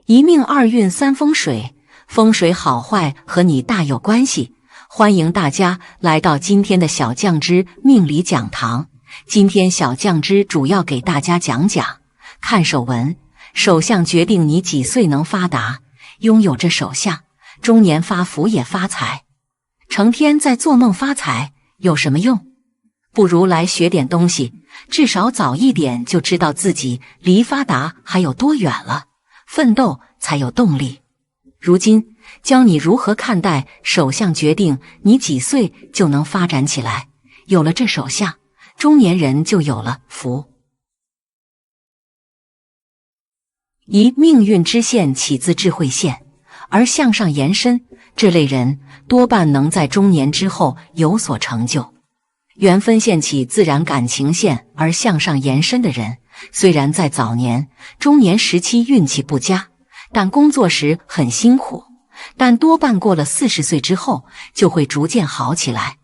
一命二运三风水，风水好坏和你大有关系。欢迎大家来到今天的小酱汁命理讲堂。今天小酱汁主要给大家讲讲看手纹，手相决定你几岁能发达。拥有这手相，中年发福也发财。成天在做梦发财有什么用？不如来学点东西，至少早一点就知道自己离发达还有多远了，奋斗才有动力。如今教你如何看待手相决定你几岁就能发展起来。有了这手相，中年人就有了福。一命运之线起自智慧线，而向上延伸，这类人多半能在中年之后有所成就。缘分线起自然感情线而向上延伸的人，虽然在早年、中年时期运气不佳，但工作时很辛苦，但多半过了40岁之后就会逐渐好起来。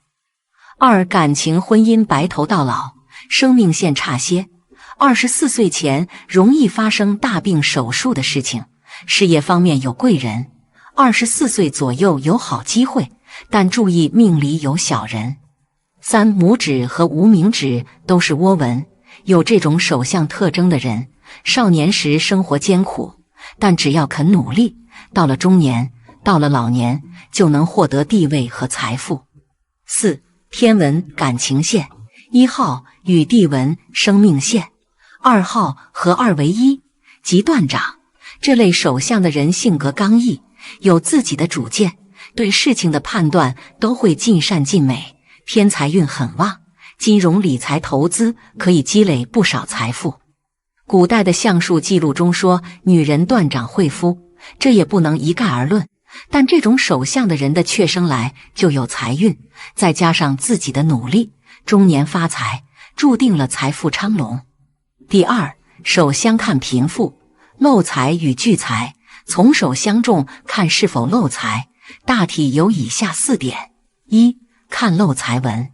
二感情婚姻白头到老，生命线差些，24岁前容易发生大病手术的事情，事业方面有贵人，24岁左右有好机会，但注意命里有小人。三拇指和无名指都是窝纹，有这种手相特征的人，少年时生活艰苦，但只要肯努力，到了中年，到了老年，就能获得地位和财富。四天文感情线，1号与地纹生命线，2号合2为1，即断掌。这类手相的人性格刚毅，有自己的主见，对事情的判断都会尽善尽美，偏财运很旺，金融理财投资可以积累不少财富。古代的相术记录中说女人断掌会夫，这也不能一概而论，但这种手相的人的确生来就有财运，再加上自己的努力，中年发财，注定了财富昌隆。第二，手相看贫富，漏财与聚财。从手相中看是否漏财，大体有以下4点。一、看漏财纹。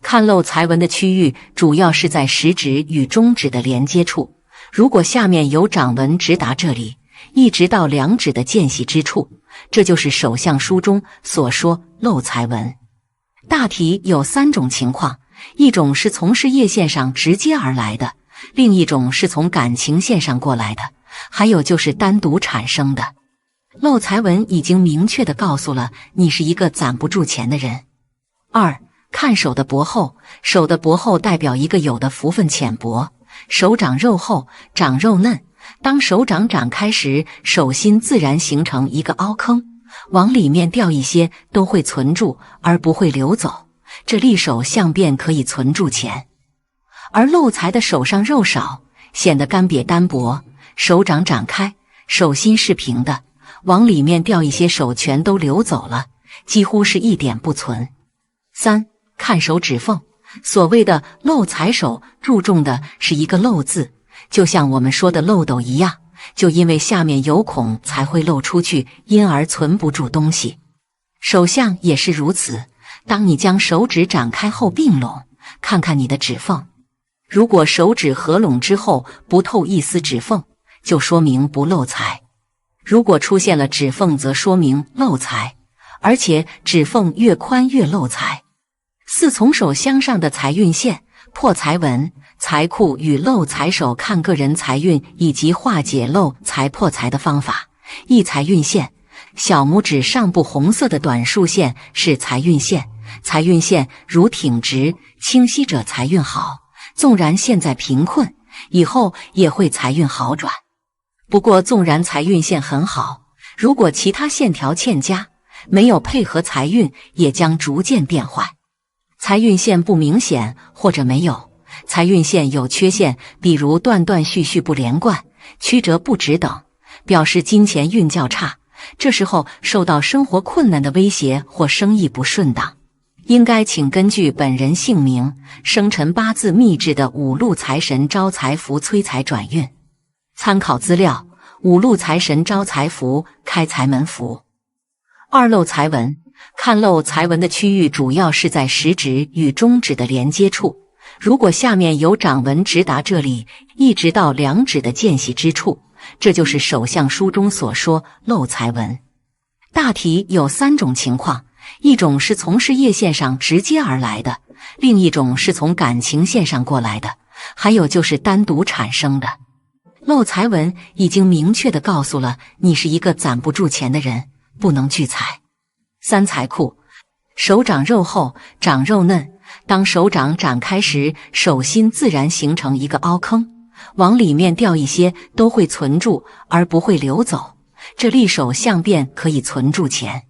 看漏财纹的区域主要是在食指与中指的连接处，如果下面有掌纹直达这里，一直到2指的间隙之处，这就是手相书中所说漏财纹。大体有3种情况，一种是从事业线上直接而来的，另一种是从感情线上过来的，还有就是单独产生的。漏财纹已经明确地告诉了你是一个攒不住钱的人。二、看手的薄厚。手的薄厚代表一个有的福分浅薄，手掌肉厚，掌肉嫩，当手掌展开时，手心自然形成一个凹坑，往里面掉一些都会存住而不会流走，这利手相便可以存住钱。而漏财的手上肉少，显得干瘪单薄，手掌展开，手心是平的，往里面掉一些手全都流走了，几乎是一点不存。三、看手指缝。所谓的漏财手注重的是一个漏字，就像我们说的漏斗一样，就因为下面有孔才会漏出去，因而存不住东西。手相也是如此，当你将手指展开后并拢，看看你的指缝，如果手指合拢之后不透一丝指缝，就说明不漏财；如果出现了指缝，则说明漏财，而且指缝越宽越漏财。四、从手相上的财运线，破财纹。财库与漏财手看个人财运以及化解漏财破财的方法。一、财运线。小拇指上部红色的短竖线是财运线，财运线如挺直清晰者财运好，纵然现在贫困，以后也会财运好转。不过纵然财运线很好，如果其他线条欠佳，没有配合财运，也将逐渐变坏。财运线不明显或者没有，财运线有缺陷，比如断断续续不连贯、曲折不直等，表示金钱运较差，这时候受到生活困难的威胁或生意不顺当，应该请根据本人姓名、生辰八字秘制的5路财神招财符催财转运。参考资料：5路财神招财符、开财门符。二、漏财纹。看漏财纹的区域主要是在食指与中指的连接处，如果下面有掌纹直达这里，一直到2指的间隙之处，这就是手相书中所说漏财纹。大体有3种情况，一种是从事业线上直接而来的，另一种是从感情线上过来的，还有就是单独产生的。漏财纹已经明确地告诉了你是一个攒不住钱的人，不能聚财。3财库，手掌肉厚，长肉嫩，当手掌展开时，手心自然形成一个凹坑，往里面掉一些都会存住而不会流走，这利手相便可以存住钱。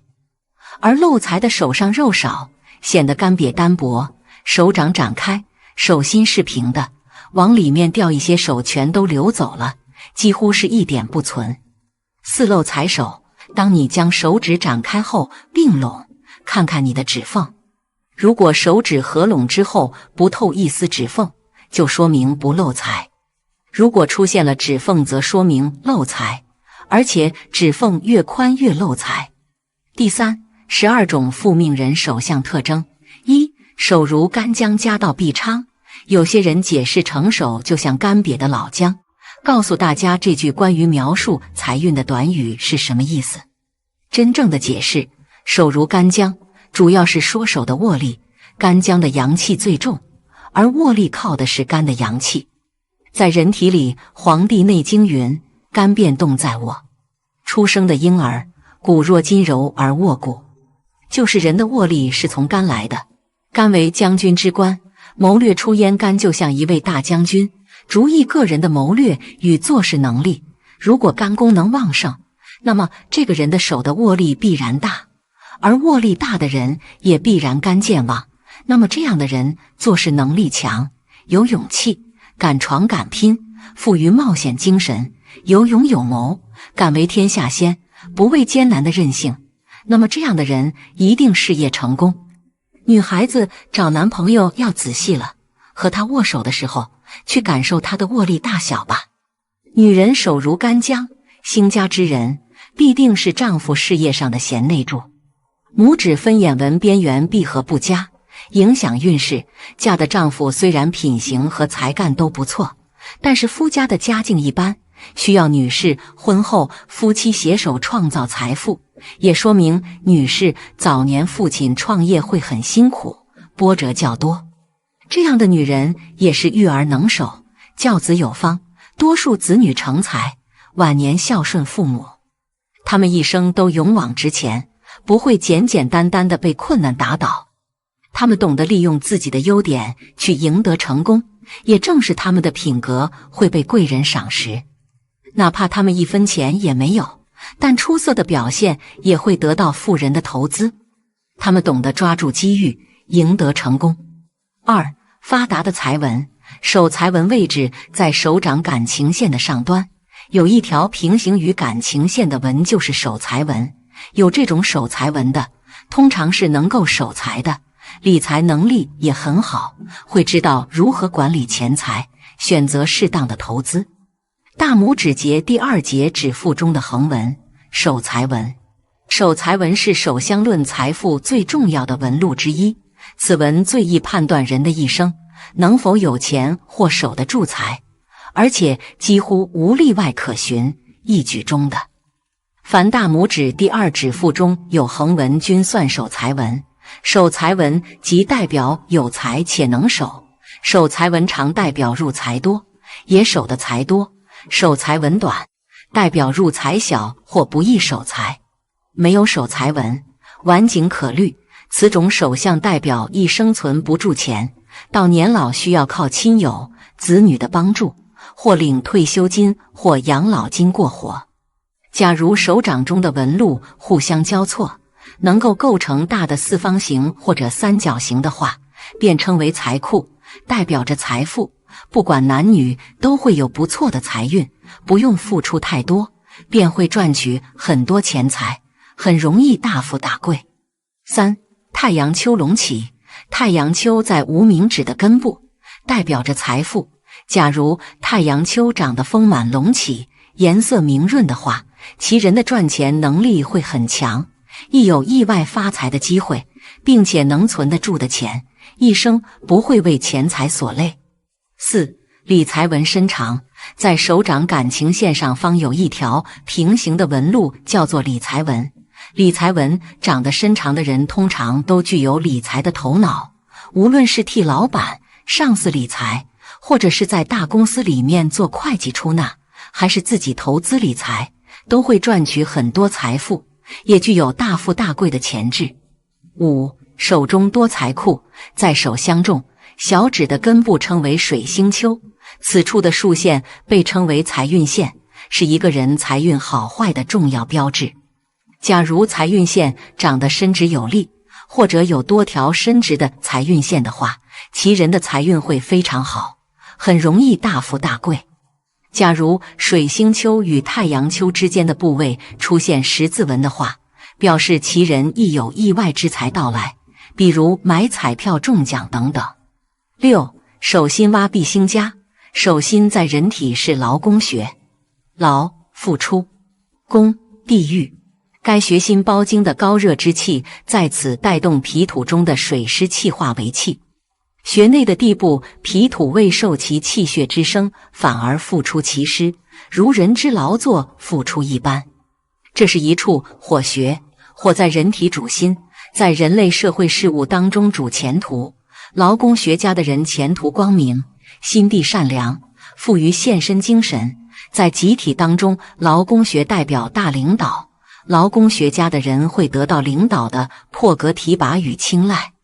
而漏财的手上肉少，显得干瘪单薄，手掌展开，手心是平的，往里面掉一些手全都流走了，几乎是一点不存。4漏财手，当你将手指展开后并拢，看看你的指缝，如果手指合拢之后不透一丝指缝，就说明不漏财；如果出现了指缝，则说明漏财，而且指缝越宽越漏财。第3，12种负命人手相特征。1手如干姜夹道必昌，有些人解释成手就像干瘪的老姜，告诉大家这句关于描述财运的短语是什么意思。真正的解释，手如干姜主要是说手的握力，干姜的阳气最重，而握力靠的是肝的阳气。在人体里，《黄帝内经》云：肝变动在握。出生的婴儿骨若筋柔而握骨，就是人的握力是从肝来的。肝为将军之官，谋略出焉，肝就像一位大将军，主意个人的谋略与做事能力。如果肝功能旺盛，那么这个人的手的握力必然大，而握力大的人也必然肝健旺，那么这样的人做事能力强，有勇气，敢闯敢拼，富于冒险精神，有勇有谋，敢为天下先，不畏艰难的韧性，那么这样的人一定事业成功。女孩子找男朋友要仔细了，和他握手的时候，去感受他的握力大小吧。女人手如干姜，兴家之人必定是丈夫事业上的贤内助。拇指分眼纹边缘闭合不佳，影响运势。嫁的丈夫虽然品行和才干都不错，但是夫家的家境一般，需要女士婚后夫妻携手创造财富，也说明女士早年父亲创业会很辛苦，波折较多。这样的女人也是育儿能手，教子有方，多数子女成才，晚年孝顺父母。他们一生都勇往直前，不会简简单单的被困难打倒。他们懂得利用自己的优点去赢得成功，也正是他们的品格会被贵人赏识。哪怕他们1分钱也没有，但出色的表现也会得到富人的投资。他们懂得抓住机遇，赢得成功。2发达的财纹，手财纹位置在手掌感情线的上端，有一条平行于感情线的纹就是手财纹。有这种手财纹的，通常是能够守财的，理财能力也很好，会知道如何管理钱财，选择适当的投资。大拇指节第2节指腹中的横纹，守财纹。守财纹是手相论财富最重要的纹路之一，此纹最易判断人的一生能否有钱或守得住财，而且几乎无例外可循，一举中的。凡大拇指第2指腹中有横纹均算守财纹，守财纹即代表有财且能守，守财纹常代表入财多，也守的财多。守财纹短，代表入财小或不易守财。没有守财纹，晚景可虑，此种手相代表一生存不住钱，到年老需要靠亲友、子女的帮助，或领退休金或养老金过活。假如手掌中的纹路互相交错，能够构成大的四方形或者三角形的话，便称为财库，代表着财富。不管男女都会有不错的财运，不用付出太多，便会赚取很多钱财，很容易大富大贵。3太阳丘隆起，太阳丘在无名指的根部，代表着财富。假如太阳丘长得丰满隆起，颜色明润的话，其人的赚钱能力会很强，亦有意外发财的机会，并且能存得住的钱，一生不会为钱财所累。4理财纹伸长，在手掌感情线上方有一条平行的纹路，叫做理财纹。理财纹长得身长的人通常都具有理财的头脑，无论是替老板、上司理财，或者是在大公司里面做会计出纳，还是自己投资理财，都会赚取很多财富，也具有大富大贵的潜质。5. 手中多财库，在手相中，小指的根部称为水星丘，此处的竖线被称为财运线，是一个人财运好坏的重要标志。假如财运线长得伸直有力，或者有多条伸直的财运线的话，其人的财运会非常好，很容易大富大贵。假如水星丘与太阳丘之间的部位出现十字纹的话，表示其人亦有意外之财到来，比如买彩票中奖等等。6. 手心挖弼星家，手心在人体是劳宫穴，劳付出，宫地狱。该穴心包经的高热之气在此带动脾土中的水湿气化为气，穴内的地部脾土未受其气血之生，反而付出其湿，如人之劳作付出一般。这是一处火穴，火在人体主心，在人类社会事务当中主前途。劳宫学家的人前途光明，心地善良，富于献身精神，在集体当中，劳宫学代表大领导。劳宫学家的人会得到领导的破格提拔与青睐。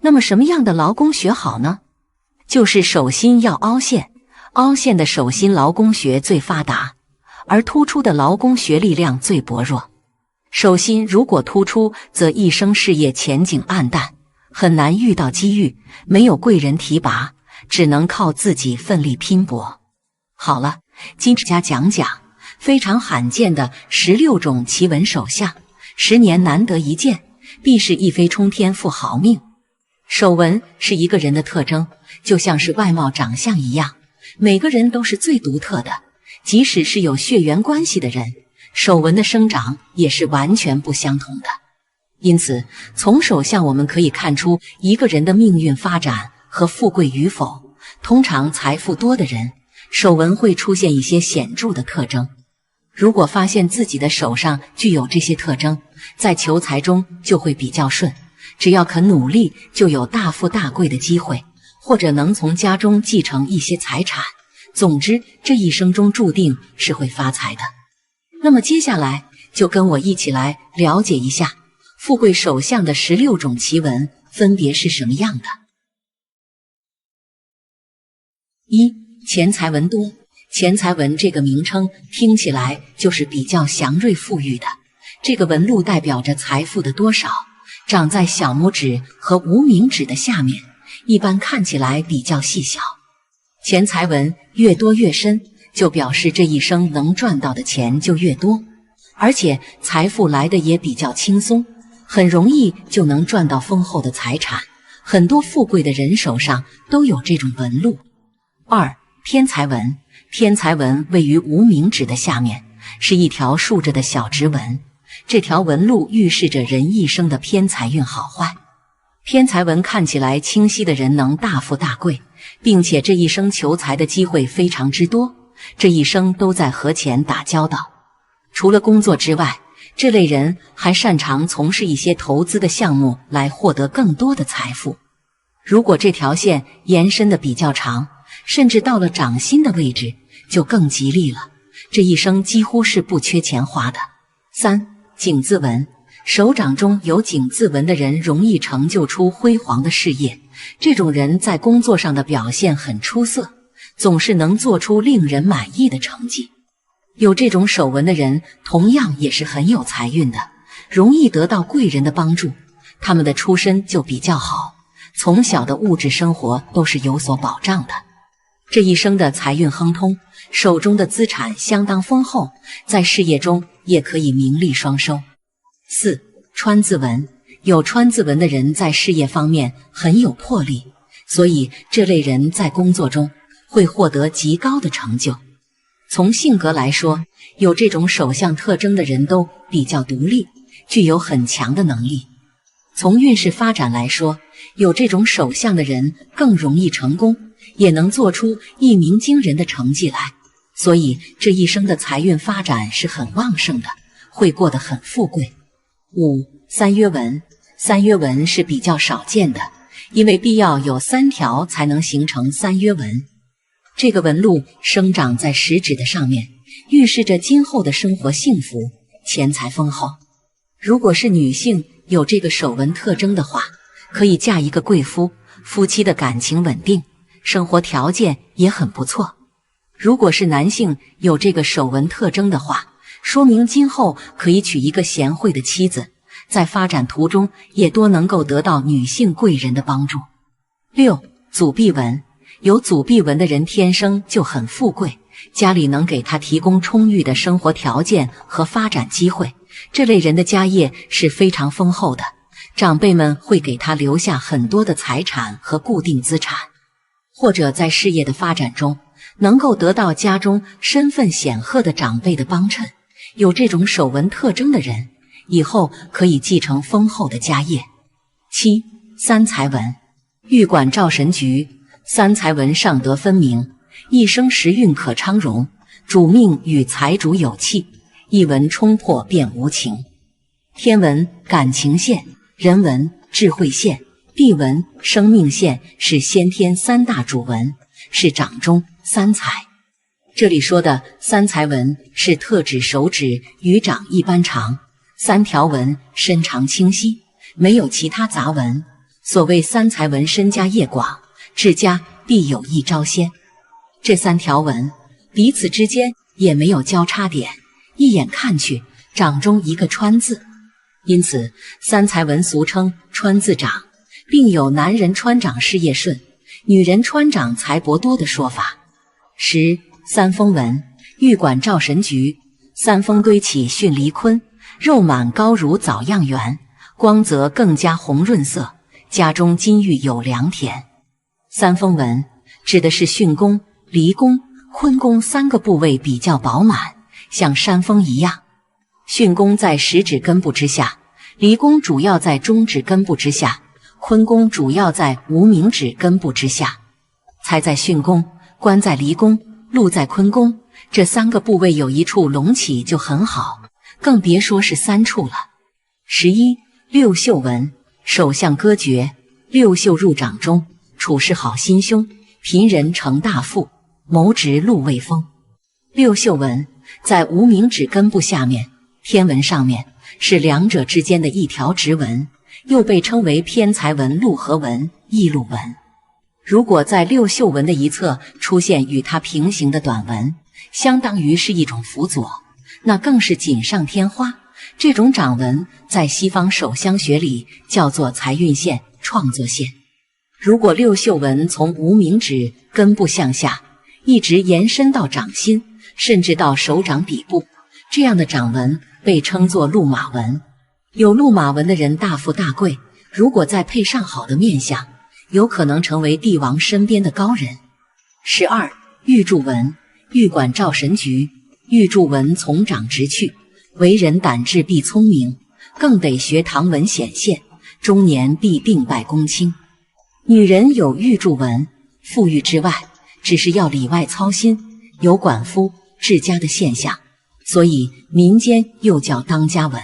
那么什么样的劳宫穴好呢？就是手心要凹陷，凹陷的手心劳宫穴最发达，而突出的劳宫穴力量最薄弱。手心如果突出，则一生事业前景暗淡，很难遇到机遇，没有贵人提拔，只能靠自己奋力拼搏。好了，今天讲讲非常罕见的16种奇闻手相，10年难得一见，必是一飞冲天富豪命。手纹是一个人的特征，就像是外貌长相一样，每个人都是最独特的，即使是有血缘关系的人，手纹的生长也是完全不相同的。因此，从手相我们可以看出一个人的命运发展和富贵与否。通常财富多的人，手纹会出现一些显著的特征。如果发现自己的手上具有这些特征，在求财中就会比较顺，只要肯努力，就有大富大贵的机会，或者能从家中继承一些财产。总之，这一生中注定是会发财的。那么接下来就跟我一起来了解一下富贵手相的16种奇闻分别是什么样的。1. 钱财纹多。钱财纹这个名称听起来就是比较祥瑞富裕的，这个纹路代表着财富的多少，长在小拇指和无名指的下面，一般看起来比较细小。钱财纹越多越深，就表示这一生能赚到的钱就越多，而且财富来的也比较轻松，很容易就能赚到丰厚的财产。很多富贵的人手上都有这种纹路。2. 偏财纹。偏财纹位于无名指的下面，是一条竖着的小直纹，这条纹路预示着人一生的偏财运好坏。偏财纹看起来清晰的人能大富大贵，并且这一生求财的机会非常之多，这一生都在和钱打交道。除了工作之外，这类人还擅长从事一些投资的项目来获得更多的财富。如果这条线延伸的比较长，甚至到了掌心的位置，就更吉利了，这一生几乎是不缺钱花的。3. 井字纹。手掌中有井字纹的人容易成就出辉煌的事业，这种人在工作上的表现很出色，总是能做出令人满意的成绩。有这种手纹的人同样也是很有财运的，容易得到贵人的帮助，他们的出身就比较好，从小的物质生活都是有所保障的。这一生的财运亨通，手中的资产相当丰厚，在事业中也可以名利双收。4. 川字纹。有川字纹的人在事业方面很有魄力，所以这类人在工作中会获得极高的成就。从性格来说，有这种手相特征的人都比较独立，具有很强的能力。从运势发展来说，有这种手相的人更容易成功，也能做出一鸣惊人的成绩来。所以这一生的财运发展是很旺盛的，会过得很富贵。5. 三约纹。三约纹是比较少见的，因为必要有3条才能形成三约纹。这个纹路生长在食指的上面，预示着今后的生活幸福，钱财丰厚。如果是女性有这个手纹特征的话，可以嫁一个贵夫，夫妻的感情稳定，生活条件也很不错。如果是男性有这个手纹特征的话，说明今后可以娶一个贤惠的妻子，在发展途中也多能够得到女性贵人的帮助。6. 祖臂纹。有祖臂纹的人天生就很富贵，家里能给他提供充裕的生活条件和发展机会，这类人的家业是非常丰厚的，长辈们会给他留下很多的财产和固定资产，或者在事业的发展中能够得到家中身份显赫的长辈的帮衬。有这种手纹特征的人，以后可以继承丰厚的家业。7. 三财纹。玉管照神局。三财纹上得分明，一生时运可昌荣，主命与财主有气，一纹冲破便无情。天纹感情线，人纹智慧线，地纹生命线，是先天3大主纹，是掌中三财。这里说的三财纹是特指手指与掌一般长，3条纹身长清晰，没有其他杂纹。所谓三财纹身家业广，治家必有一招先。这3条纹彼此之间也没有交叉点，一眼看去掌中一个川字，因此三财纹俗称川字掌，并有男人川掌事业顺，女人川掌财帛多的说法。10. 三峰纹。玉管照神局。三峰堆起巽离坤，肉满高如枣样圆，光泽更加红润色，家中金玉有良田。三峰纹指的是巽宫、离宫、坤宫3个部位比较饱满，像山峰一样。巽宫在食指根部之下，离宫主要在中指根部之下，坤宫主要在无名指根部之下。财在巽宫，官在离宫，禄在坤宫，这3个部位有一处隆起就很好，更别说是3处了。11. 六宿纹。手相歌诀。六宿入掌中，处事好心胸，贫人成大富，谋职禄未丰。六宿纹在无名指根部下面，天纹上面，是两者之间的一条直纹，又被称为偏财纹、禄合纹、异禄纹。如果在六宿纹的一侧出现与它平行的短纹，相当于是一种辅佐，那更是锦上添花。这种掌纹在西方手相学里叫做财运线、创作线。如果六宿纹从无名指根部向下，一直延伸到掌心，甚至到手掌底部，这样的掌纹被称作禄马纹。有禄马纹的人大富大贵，如果再配上好的面相，有可能成为帝王身边的高人。12. 玉柱纹。玉管照神局。玉柱纹从掌直去，为人胆智必聪明，更得学唐文显现，中年必病败公卿。女人有玉柱纹，富裕之外，只是要里外操心，有管夫治家的现象，所以民间又叫当家纹。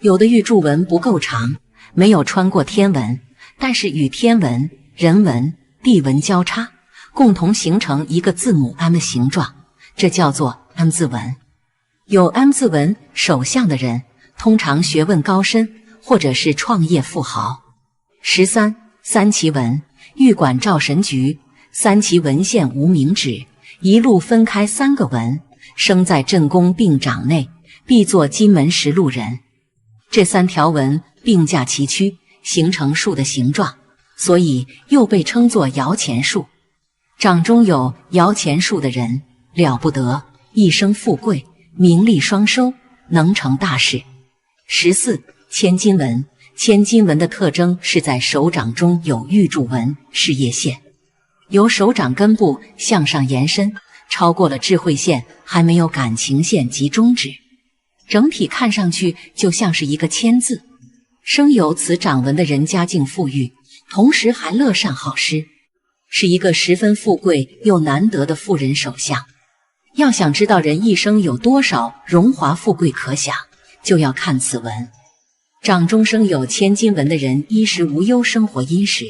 有的玉柱纹不够长，没有穿过天纹，但是与天纹、人纹、地纹交叉，共同形成一个字母 M 的形状，这叫做 M 字纹。有 M 字纹手相的人，通常学问高深，或者是创业富豪。13. 三奇纹。玉管照神局。三奇纹线无名指，一路分开3个纹，生在正宫并掌内，必作金门实禄人。这3条纹并驾齐驱，形成树的形状，所以又被称作摇钱树。掌中有摇钱树的人了不得，一生富贵，名利双收，能成大事。14. 千金纹。千金纹的特征是在手掌中有玉柱纹、事业线，由手掌根部向上延伸，超过了智慧线，还没有感情线及中指，整体看上去就像是一个千字。生有此掌纹的人家境富裕，同时还乐善好施，是一个十分富贵又难得的富人手相。要想知道人一生有多少荣华富贵可享，就要看此文。掌中生有千金文的人，衣食无忧，生活殷实，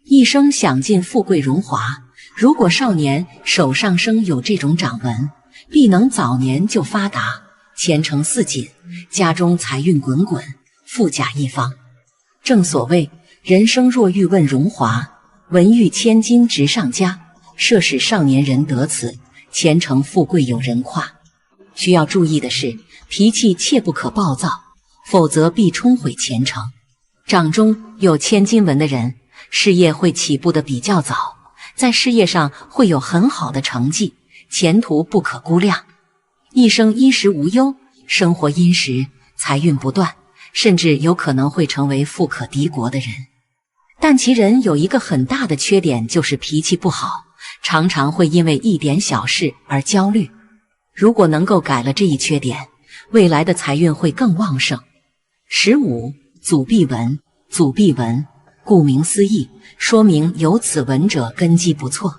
一生享尽富贵荣华。如果少年手上生有这种掌纹，必能早年就发达，前程似锦，家中财运滚滚，富甲一方。正所谓人生若欲问荣华，文玉千金直上加。设使少年人得此，前程富贵有人夸。需要注意的是，脾气切不可暴躁，否则必冲毁前程。掌中有千金纹的人，事业会起步的比较早，在事业上会有很好的成绩，前途不可估量。一生衣食无忧，生活殷实，财运不断，甚至有可能会成为富可敌国的人。但其人有一个很大的缺点，就是脾气不好，常常会因为一点小事而焦虑。如果能够改了这一缺点，未来的财运会更旺盛。15. 祖弼纹。祖弼纹顾名思义，说明有此纹者根基不错，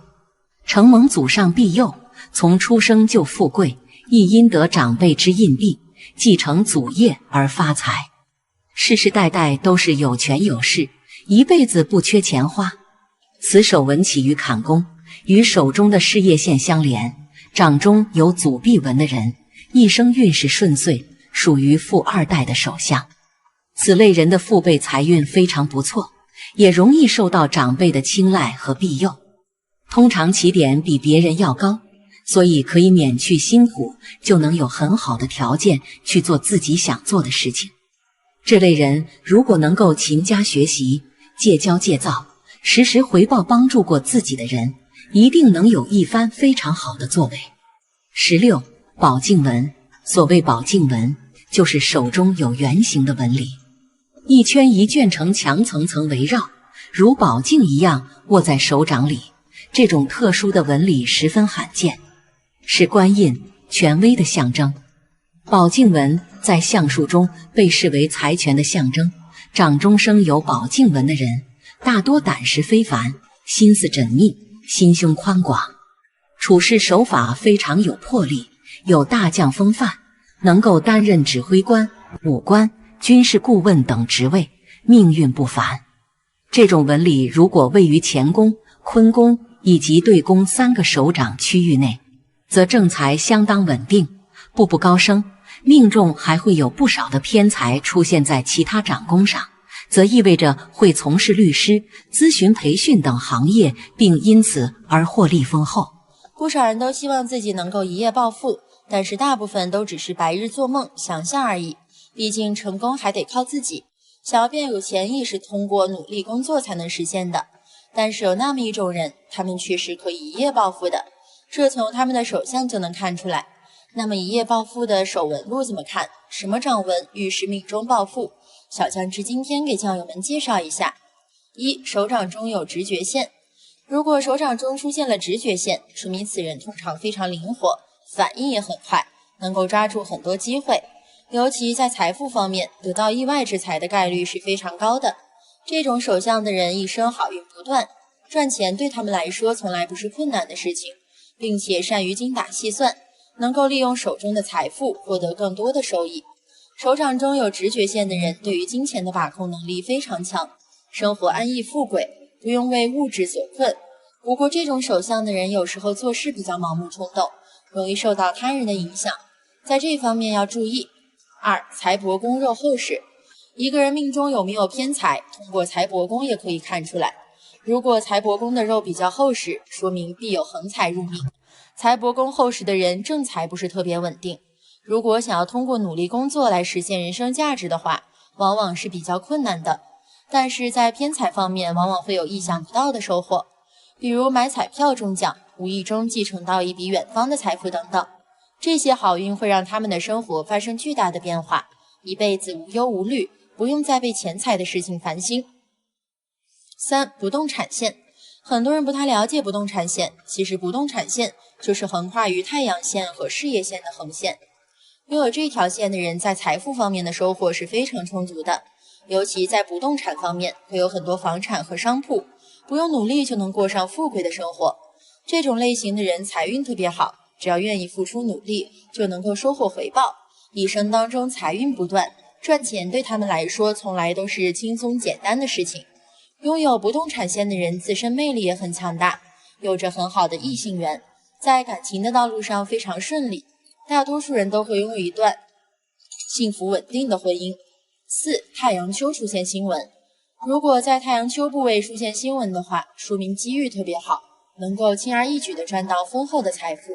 承蒙祖上庇佑，从出生就富贵，亦因得长辈之荫庇，继承祖业而发财，世世代代都是有权有势，一辈子不缺钱花。此手纹起于坎宫，与手中的事业线相连。掌中有祖弼纹的人，一生运势顺遂，属于富二代的手相。此类人的父辈财运非常不错，也容易受到长辈的青睐和庇佑，通常起点比别人要高，所以可以免去辛苦，就能有很好的条件去做自己想做的事情。这类人如果能够勤加学习，戒骄戒躁，时时回报帮助过自己的人，一定能有一番非常好的作为。16. 宝镜纹。所谓宝镜纹，就是手中有圆形的纹理，一圈一圈城墙层层围绕，如宝镜一样握在手掌里。这种特殊的纹理十分罕见，是官印、权威的象征。宝镜纹在相术中被视为财权的象征。掌中生有宝镜纹的人，大多胆识非凡，心思缜密，心胸宽广，处事手法非常有魄力，有大将风范，能够担任指挥官、武官、军事顾问等职位，命运不凡。这种纹理如果位于乾宫、坤宫以及对宫3个手掌区域内，则正财相当稳定，步步高升。命中还会有不少的偏财出现在其他掌宫上，则意味着会从事律师、咨询、培训等行业，并因此而获利丰厚。不少人都希望自己能够一夜暴富，但是大部分都只是白日做梦、想象而已。毕竟成功还得靠自己，想要变有钱也是通过努力工作才能实现的。但是有那么一种人，他们却是可以一夜暴富的，这从他们的手相就能看出来。那么一夜暴富的手纹路怎么看？什么掌纹预示命中暴富？小酱汁今天给酱友们介绍一下。1. 手掌中有直觉线。如果手掌中出现了直觉线，说明此人通常非常灵活，反应也很快，能够抓住很多机会，尤其在财富方面得到意外之财的概率是非常高的。这种手相的人一生好运不断，赚钱对他们来说从来不是困难的事情，并且善于精打细算，能够利用手中的财富获得更多的收益。手掌中有直觉线的人对于金钱的把控能力非常强，生活安逸富贵，不用为物质所困。不过这种手相的人有时候做事比较盲目冲动，容易受到他人的影响，在这方面要注意。2. 财帛宫肉厚实。一个人命中有没有偏财，通过财帛宫也可以看出来。如果财帛宫的肉比较厚实，说明必有横财入命。财帛宫厚实的人正财不是特别稳定，如果想要通过努力工作来实现人生价值的话，往往是比较困难的。但是在偏财方面，往往会有意想不到的收获，比如买彩票中奖，无意中继承到一笔远方的财富等等。这些好运会让他们的生活发生巨大的变化，一辈子无忧无虑，不用再为钱财的事情烦心。3. 不动产线。很多人不太了解不动产线，其实不动产线就是横跨于太阳线和事业线的横线。拥有这条线的人在财富方面的收获是非常充足的，尤其在不动产方面会有很多房产和商铺，不用努力就能过上富贵的生活。这种类型的人财运特别好，只要愿意付出努力，就能够收获回报。一生当中财运不断，赚钱对他们来说从来都是轻松简单的事情。拥有不动产线的人自身魅力也很强大，有着很好的异性缘，在感情的道路上非常顺利。大多数人都会拥有一段幸福稳定的婚姻。4. 太阳丘出现新闻。如果在太阳丘部位出现新闻的话，说明机遇特别好，能够轻而易举地赚到丰厚的财富。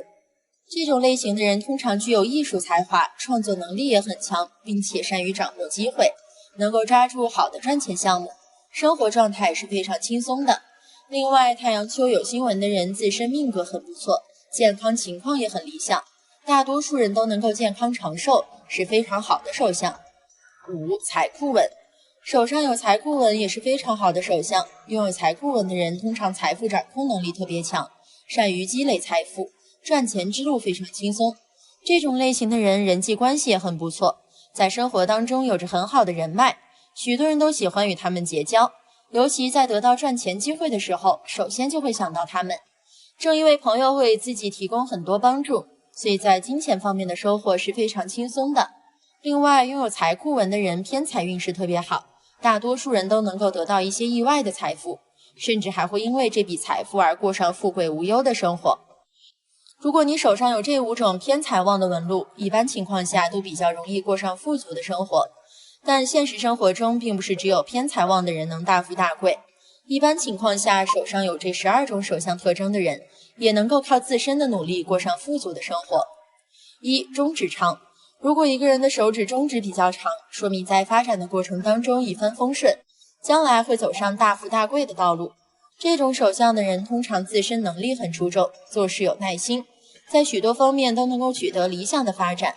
这种类型的人通常具有艺术才华，创作能力也很强，并且善于掌握机会，能够抓住好的赚钱项目，生活状态是非常轻松的。另外，太阳丘有新闻的人自身命格很不错，健康情况也很理想，大多数人都能够健康长寿，是非常好的手相。5. 财库纹。手上有财库纹也是非常好的手相，拥有财库纹的人通常财富掌控能力特别强，善于积累财富，赚钱之路非常轻松。这种类型的人人际关系也很不错，在生活当中有着很好的人脉，许多人都喜欢与他们结交，尤其在得到赚钱机会的时候，首先就会想到他们。正因为朋友会自己提供很多帮助，所以在金钱方面的收获是非常轻松的。另外，拥有财库纹的人偏财运势特别好，大多数人都能够得到一些意外的财富，甚至还会因为这笔财富而过上富贵无忧的生活。如果你手上有这5种偏财旺的纹路，一般情况下都比较容易过上富足的生活。但现实生活中并不是只有偏财旺的人能大富大贵，一般情况下手上有这12种手相特征的人，也能够靠自身的努力过上富足的生活。1. 中指长。如果一个人的手指中指比较长，说明在发展的过程当中一帆风顺，将来会走上大富大贵的道路。这种手相的人通常自身能力很出众，做事有耐心，在许多方面都能够取得理想的发展。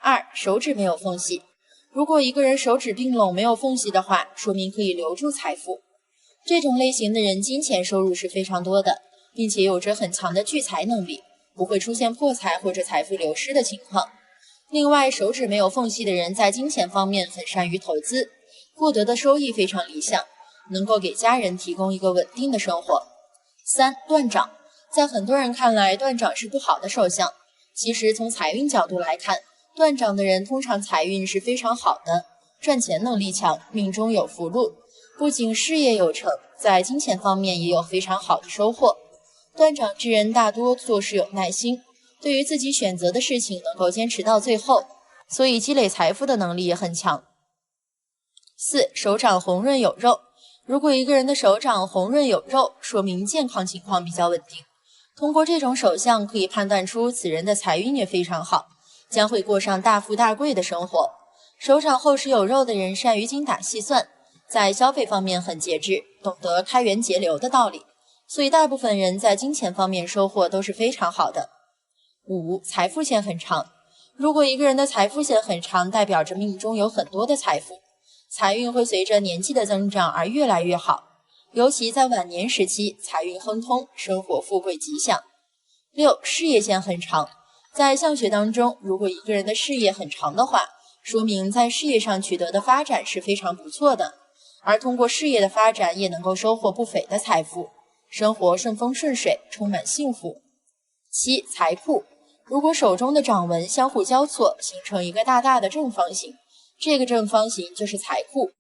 2. 手指没有缝隙。如果一个人手指并拢没有缝隙的话，说明可以留住财富。这种类型的人金钱收入是非常多的，并且有着很强的聚财能力，不会出现破财或者财富流失的情况。另外，手指没有缝隙的人在金钱方面很善于投资，获得的收益非常理想，能够给家人提供一个稳定的生活。3. 断掌。在很多人看来，断掌是不好的手相，其实从财运角度来看，断掌的人通常财运是非常好的，赚钱能力强，命中有福禄，不仅事业有成，在金钱方面也有非常好的收获。断掌之人大多做事有耐心，对于自己选择的事情能够坚持到最后，所以积累财富的能力也很强。4. 手掌红润有肉。如果一个人的手掌红润有肉，说明健康情况比较稳定。通过这种手相可以判断出此人的财运也非常好，将会过上大富大贵的生活。手掌厚实有肉的人善于精打细算，在消费方面很节制，懂得开源节流的道理，所以大部分人在金钱方面收获都是非常好的。5. 财富线很长。如果一个人的财富线很长，代表着命中有很多的财富，财运会随着年纪的增长而越来越好，尤其在晚年时期，财运亨通，生活富贵吉祥。6. 事业线很长。在相学当中，如果一个人的事业很长的话，说明在事业上取得的发展是非常不错的，而通过事业的发展也能够收获不菲的财富，生活顺风顺水，充满幸福。7. 财库。如果手中的掌纹相互交错，形成一个大大的正方形，这个正方形就是财库。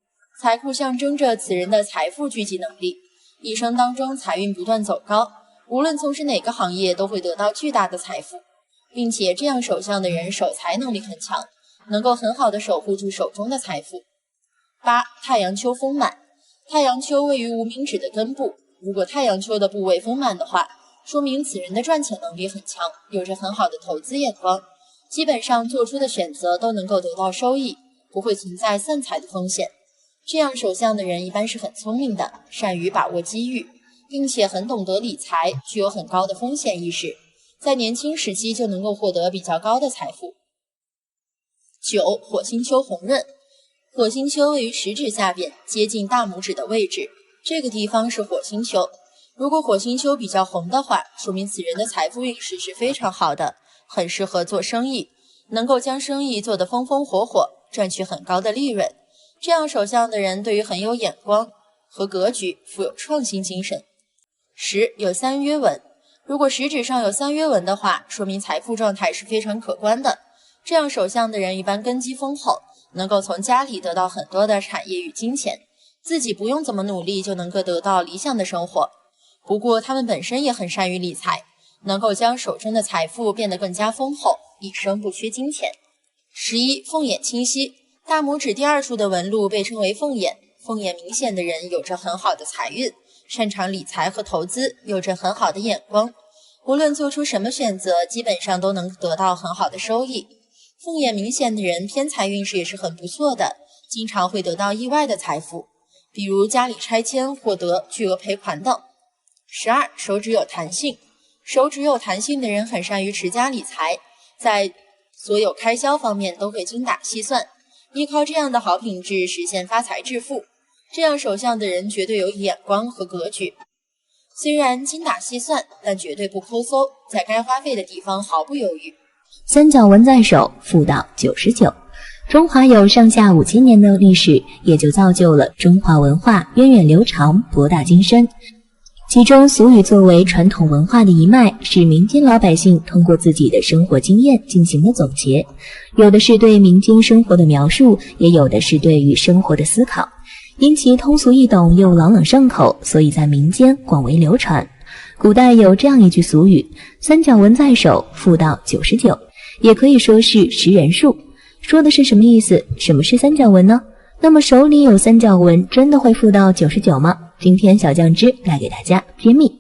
财库象征着此人的财富聚集能力，一生当中财运不断走高，无论从事哪个行业都会得到巨大的财富，并且这样手相的人守财能力很强，能够很好的守护住手中的财富。8. 太阳丘丰满。太阳丘位于无名指的根部，如果太阳丘的部位丰满的话，说明此人的赚钱能力很强，有着很好的投资眼光，基本上做出的选择都能够得到收益，不会存在散财的风险。这样手相的人一般是很聪明的，善于把握机遇，并且很懂得理财，具有很高的风险意识，在年轻时期就能够获得比较高的财富。9. 火星丘红润。火星丘位于食指下边，接近大拇指的位置，这个地方是火星丘。如果火星丘比较红的话，说明此人的财富运势是非常好的，很适合做生意，能够将生意做得风风火火，赚取很高的利润。这样手相的人对于很有眼光和格局，富有创新精神。10. 有3约纹。如果食指上有三约纹的话，说明财富状态是非常可观的。这样手相的人一般根基丰厚，能够从家里得到很多的产业与金钱，自己不用怎么努力就能够得到理想的生活。不过他们本身也很善于理财，能够将手中的财富变得更加丰厚，一生不缺金钱。11. 凤眼清晰，大拇指第二处的纹路被称为凤眼，凤眼明显的人有着很好的财运，擅长理财和投资，有着很好的眼光，无论做出什么选择，基本上都能得到很好的收益。凤眼明显的人偏财运势也是很不错的，经常会得到意外的财富，比如家里拆迁获得巨额赔款等。12. 手指有弹性，手指有弹性的人很善于持家理财，在所有开销方面都会精打细算，依靠这样的好品质实现发财致富。这样手相的人绝对有眼光和格局，虽然精打细算，但绝对不抠搜，在该花费的地方毫不犹豫。三角纹在手，富到99。中华有上下5000年的历史，也就造就了中华文化源远流长、博大精深。其中俗语作为传统文化的一脉，是民间老百姓通过自己的生活经验进行的总结，有的是对民间生活的描述，也有的是对于生活的思考。因其通俗易懂又朗朗上口，所以在民间广为流传。古代有这样一句俗语：三角纹在手，富到99，也可以说是识人数。说的是什么意思？什么是三角纹呢？那么手里有三角纹真的会富到99吗？今天小酱汁来给大家揭秘。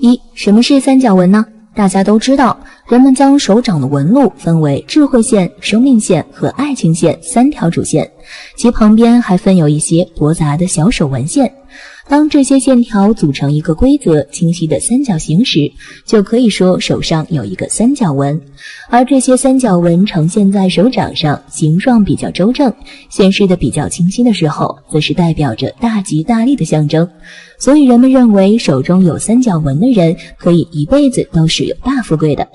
1. 什么是三角纹呢？大家都知道，人们将手掌的纹路分为智慧线、生命线和爱情线3条主线，其旁边还分有一些驳杂的小手纹线。当这些线条组成一个规则清晰的三角形时，就可以说手上有一个三角纹。而这些三角纹呈现在手掌上，形状比较周正，显示的比较清晰的时候，则是代表着大吉大利的象征。所以人们认为手中有三角纹的人可以一辈子都是有大富贵的。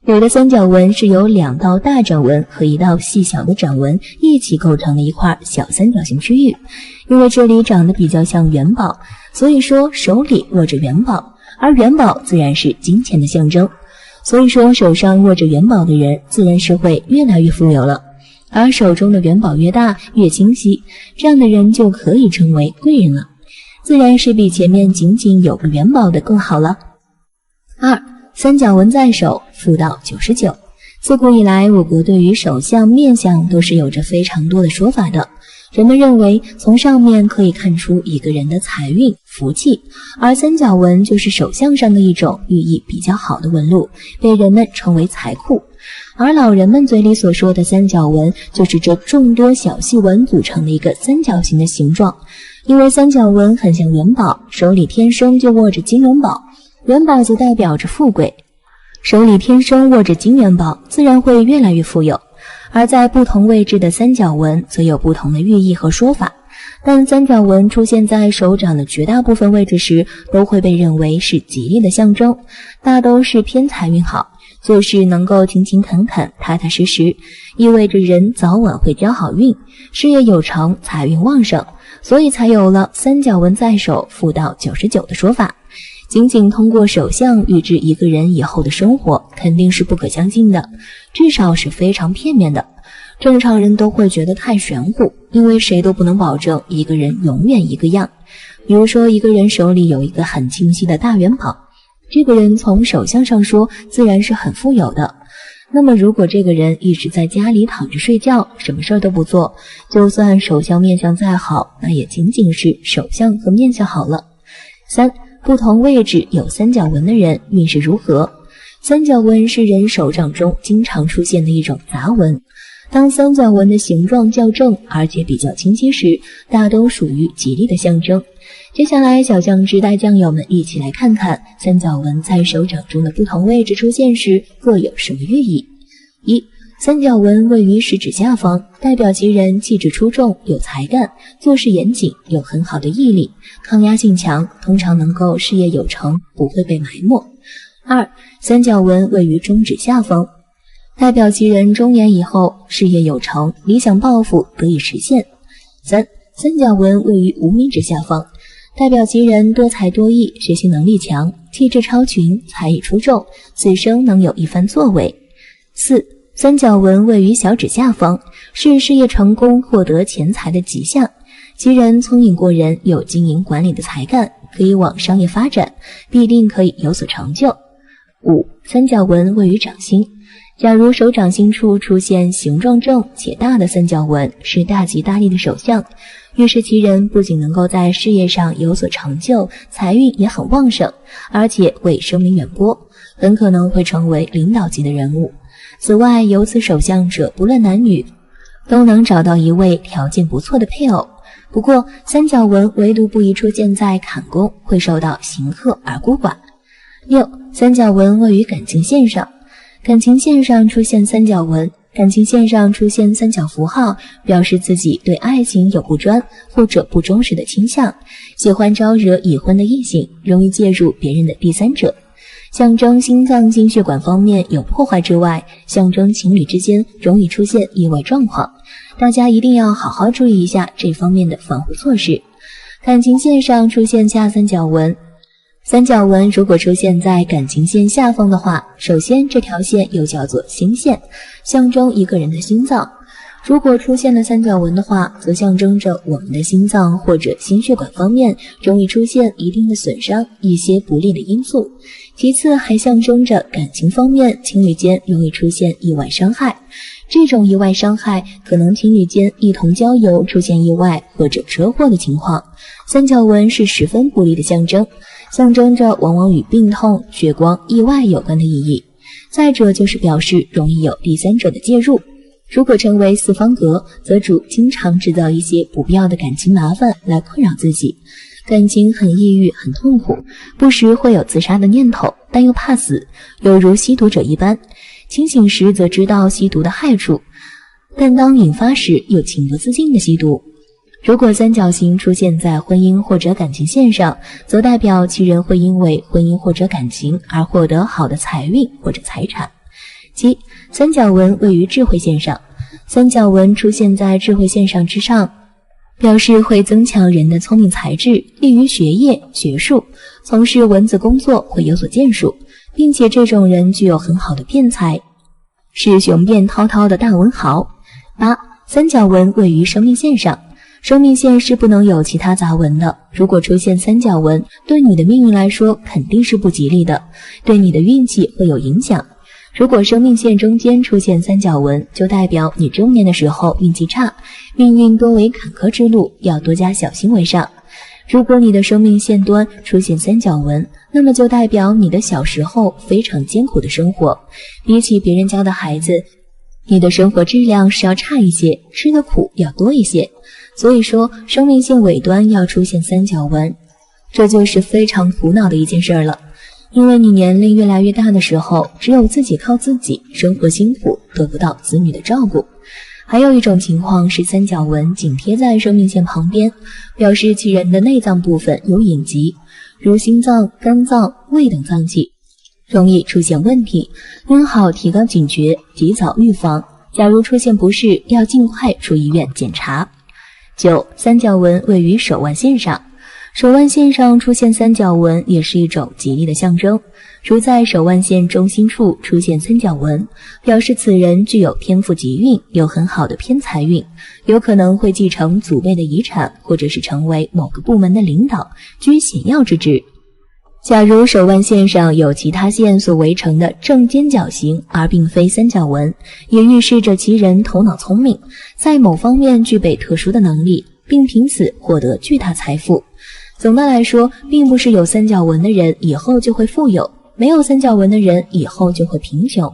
有的三角纹是由2道大掌纹和1道细小的掌纹一起构成的一块小三角形区域，因为这里长得比较像元宝，所以说手里握着元宝，而元宝自然是金钱的象征，所以说手上握着元宝的人自然是会越来越富有了。而手中的元宝越大越清晰，这样的人就可以称为贵人了，自然是比前面仅仅有个元宝的更好了。2. 三角纹在手，富到99。自古以来，我国对于手相、面相都是有着非常多的说法的。人们认为，从上面可以看出一个人的财运、福气，而三角纹就是手相上的一种寓意比较好的纹路，被人们称为财库。而老人们嘴里所说的三角纹，就是这众多小细纹组成的一个三角形的形状。因为三角纹很像元宝，手里天生就握着金元宝，元宝则代表着富贵，手里天生握着金元宝，自然会越来越富有。而在不同位置的三角纹则有不同的寓意和说法，但三角纹出现在手掌的绝大部分位置时，都会被认为是吉利的象征，大都是偏财运好，做事能够勤勤恳恳、踏踏实实，意味着人早晚会交好运，事业有成，财运旺盛，所以才有了三角纹在手，富到99的说法。仅仅通过手相预知一个人以后的生活，肯定是不可相信的，至少是非常片面的。正常人都会觉得太玄乎，因为谁都不能保证一个人永远一个样。比如说，一个人手里有一个很清晰的大元宝，这个人从手相上说自然是很富有的。那么如果这个人一直在家里躺着睡觉，什么事儿都不做，就算手相面相再好，那也仅仅是手相和面相好了。3. 不同位置有三角纹的人运势如何？三角纹是人手掌中经常出现的一种杂纹，当三角纹的形状较正而且比较清晰时，大都属于吉利的象征。接下来小酱汁带酱友们一起来看看三角纹在手掌中的不同位置出现时各有什么寓意。1. 三角纹位于食指下方，代表其人气质出众，有才干，做事严谨，有很好的毅力，抗压性强，通常能够事业有成，不会被埋没。2. 三角纹位于中指下方，代表其人中年以后事业有成，理想抱负得以实现。3. 三角纹位于无名指下方，代表其人多才多艺，学习能力强，气质超群，才艺出众，此生能有一番作为。4. 三角纹位于小指下方，是事业成功、获得钱财的吉象。其人聪颖过人，有经营管理的才干，可以往商业发展，必定可以有所成就。5. 三角纹位于掌心，假如手掌心处出现形状正且大的三角纹，是大吉大利的手相，预示其人不仅能够在事业上有所成就，财运也很旺盛，而且为声名远播，很可能会成为领导级的人物。此外，有此手相者，不论男女，都能找到一位条件不错的配偶。不过，三角纹唯独不宜出现在坎宫，会受到刑克而孤寡。6. 三角纹位于感情线上，感情线上出现三角纹，感情线上出现三角符号，表示自己对爱情有不专或者不忠实的倾向，喜欢招惹已婚的异性，容易介入别人的第三者。象征心脏心血管方面有破坏之外，象征情侣之间容易出现意外状况，大家一定要好好注意一下这方面的防护措施。感情线上出现下三角纹，三角纹如果出现在感情线下方的话，首先这条线又叫做心线，象征一个人的心脏。如果出现了三角纹的话，则象征着我们的心脏或者心血管方面容易出现一定的损伤，一些不利的因素。其次还象征着感情方面，情侣间容易出现意外伤害。这种意外伤害可能情侣间一同郊游出现意外或者车祸的情况。三角纹是十分不利的象征，象征着往往与病痛、血光、意外有关的意义。再者就是表示容易有第三者的介入。如果成为四方格，则主经常制造一些不必要的感情麻烦来困扰自己，感情很抑郁很痛苦，不时会有自杀的念头，但又怕死，犹如吸毒者一般。清醒时则知道吸毒的害处，但当引发时又情不自禁的吸毒。如果三角形出现在婚姻或者感情线上，则代表其人会因为婚姻或者感情而获得好的财运或者财产。7. 三角纹位于智慧线上，三角纹出现在智慧线上之上，表示会增强人的聪明才智，利于学业、学术，从事文字工作会有所建树，并且这种人具有很好的辩才，是雄辩滔滔的大文豪。8. 三角纹位于生命线上，生命线是不能有其他杂纹的，如果出现三角纹，对你的命运来说肯定是不吉利的，对你的运气会有影响。如果生命线中间出现三角纹，就代表你中年的时候运气差，命运多为坎坷之路，要多加小心为上。如果你的生命线端出现三角纹，那么就代表你的小时候非常艰苦的生活，比起别人家的孩子，你的生活质量是要差一些，吃的苦要多一些。所以说生命线尾端要出现三角纹，这就是非常苦恼的一件事了。因为你年龄越来越大的时候，只有自己靠自己，生活辛苦，得不到子女的照顾。还有一种情况是三角纹紧贴在生命线旁边，表示其人的内脏部分有隐疾，如心脏、肝脏、胃等脏器，容易出现问题，应好提高警觉，及早预防。假如出现不适，要尽快出医院检查。9. 三角纹位于手腕线上，手腕线上出现三角纹也是一种吉利的象征，如在手腕线中心处出现三角纹，表示此人具有天赋吉运，有很好的偏财运，有可能会继承祖辈的遗产，或者是成为某个部门的领导，居显要之职。假如手腕线上有其他线所围成的正尖角形，而并非三角纹，也预示着其人头脑聪明，在某方面具备特殊的能力，并凭此获得巨大财富。总的来说，并不是有三角纹的人以后就会富有，没有三角纹的人以后就会贫穷。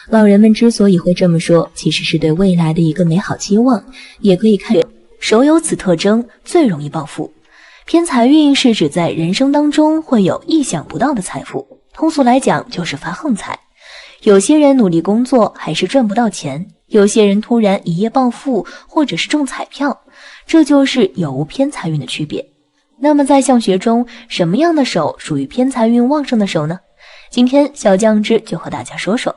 老人们之所以会这么说，其实是对未来的一个美好期望，也可以看手有此特征最容易暴富。偏财运是指在人生当中会有意想不到的财富，通俗来讲就是发横财。有些人努力工作还是赚不到钱，有些人突然一夜暴富，或者是中彩票，这就是有无偏财运的区别。那么在相学中，什么样的手属于偏财运旺盛的手呢？今天小酱汁就和大家说说。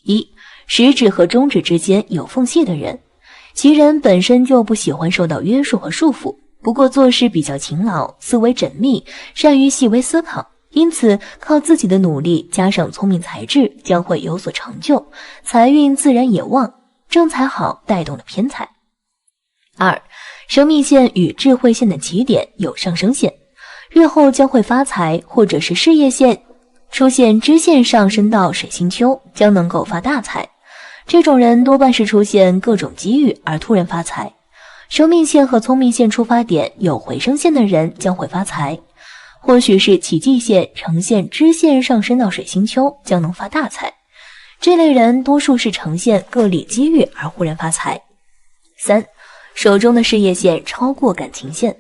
1. 食指和中指之间有缝隙的人，其人本身就不喜欢受到约束和束缚，不过做事比较勤劳，思维缜密，善于细微思考，因此靠自己的努力加上聪明才智，将会有所成就，财运自然也旺，正财好带动了偏财。2. 生命线与智慧线的起点有上升线，日后将会发财，或者是事业线出现支线上升到水星丘，将能够发大财。这种人多半是出现各种机遇而突然发财。生命线和聪明线出发点有回升线的人将会发财，或许是奇迹线呈现支线上升到水星丘，将能发大财。这类人多数是呈现各类机遇而忽然发财。3. 手中的事业线超过感情线。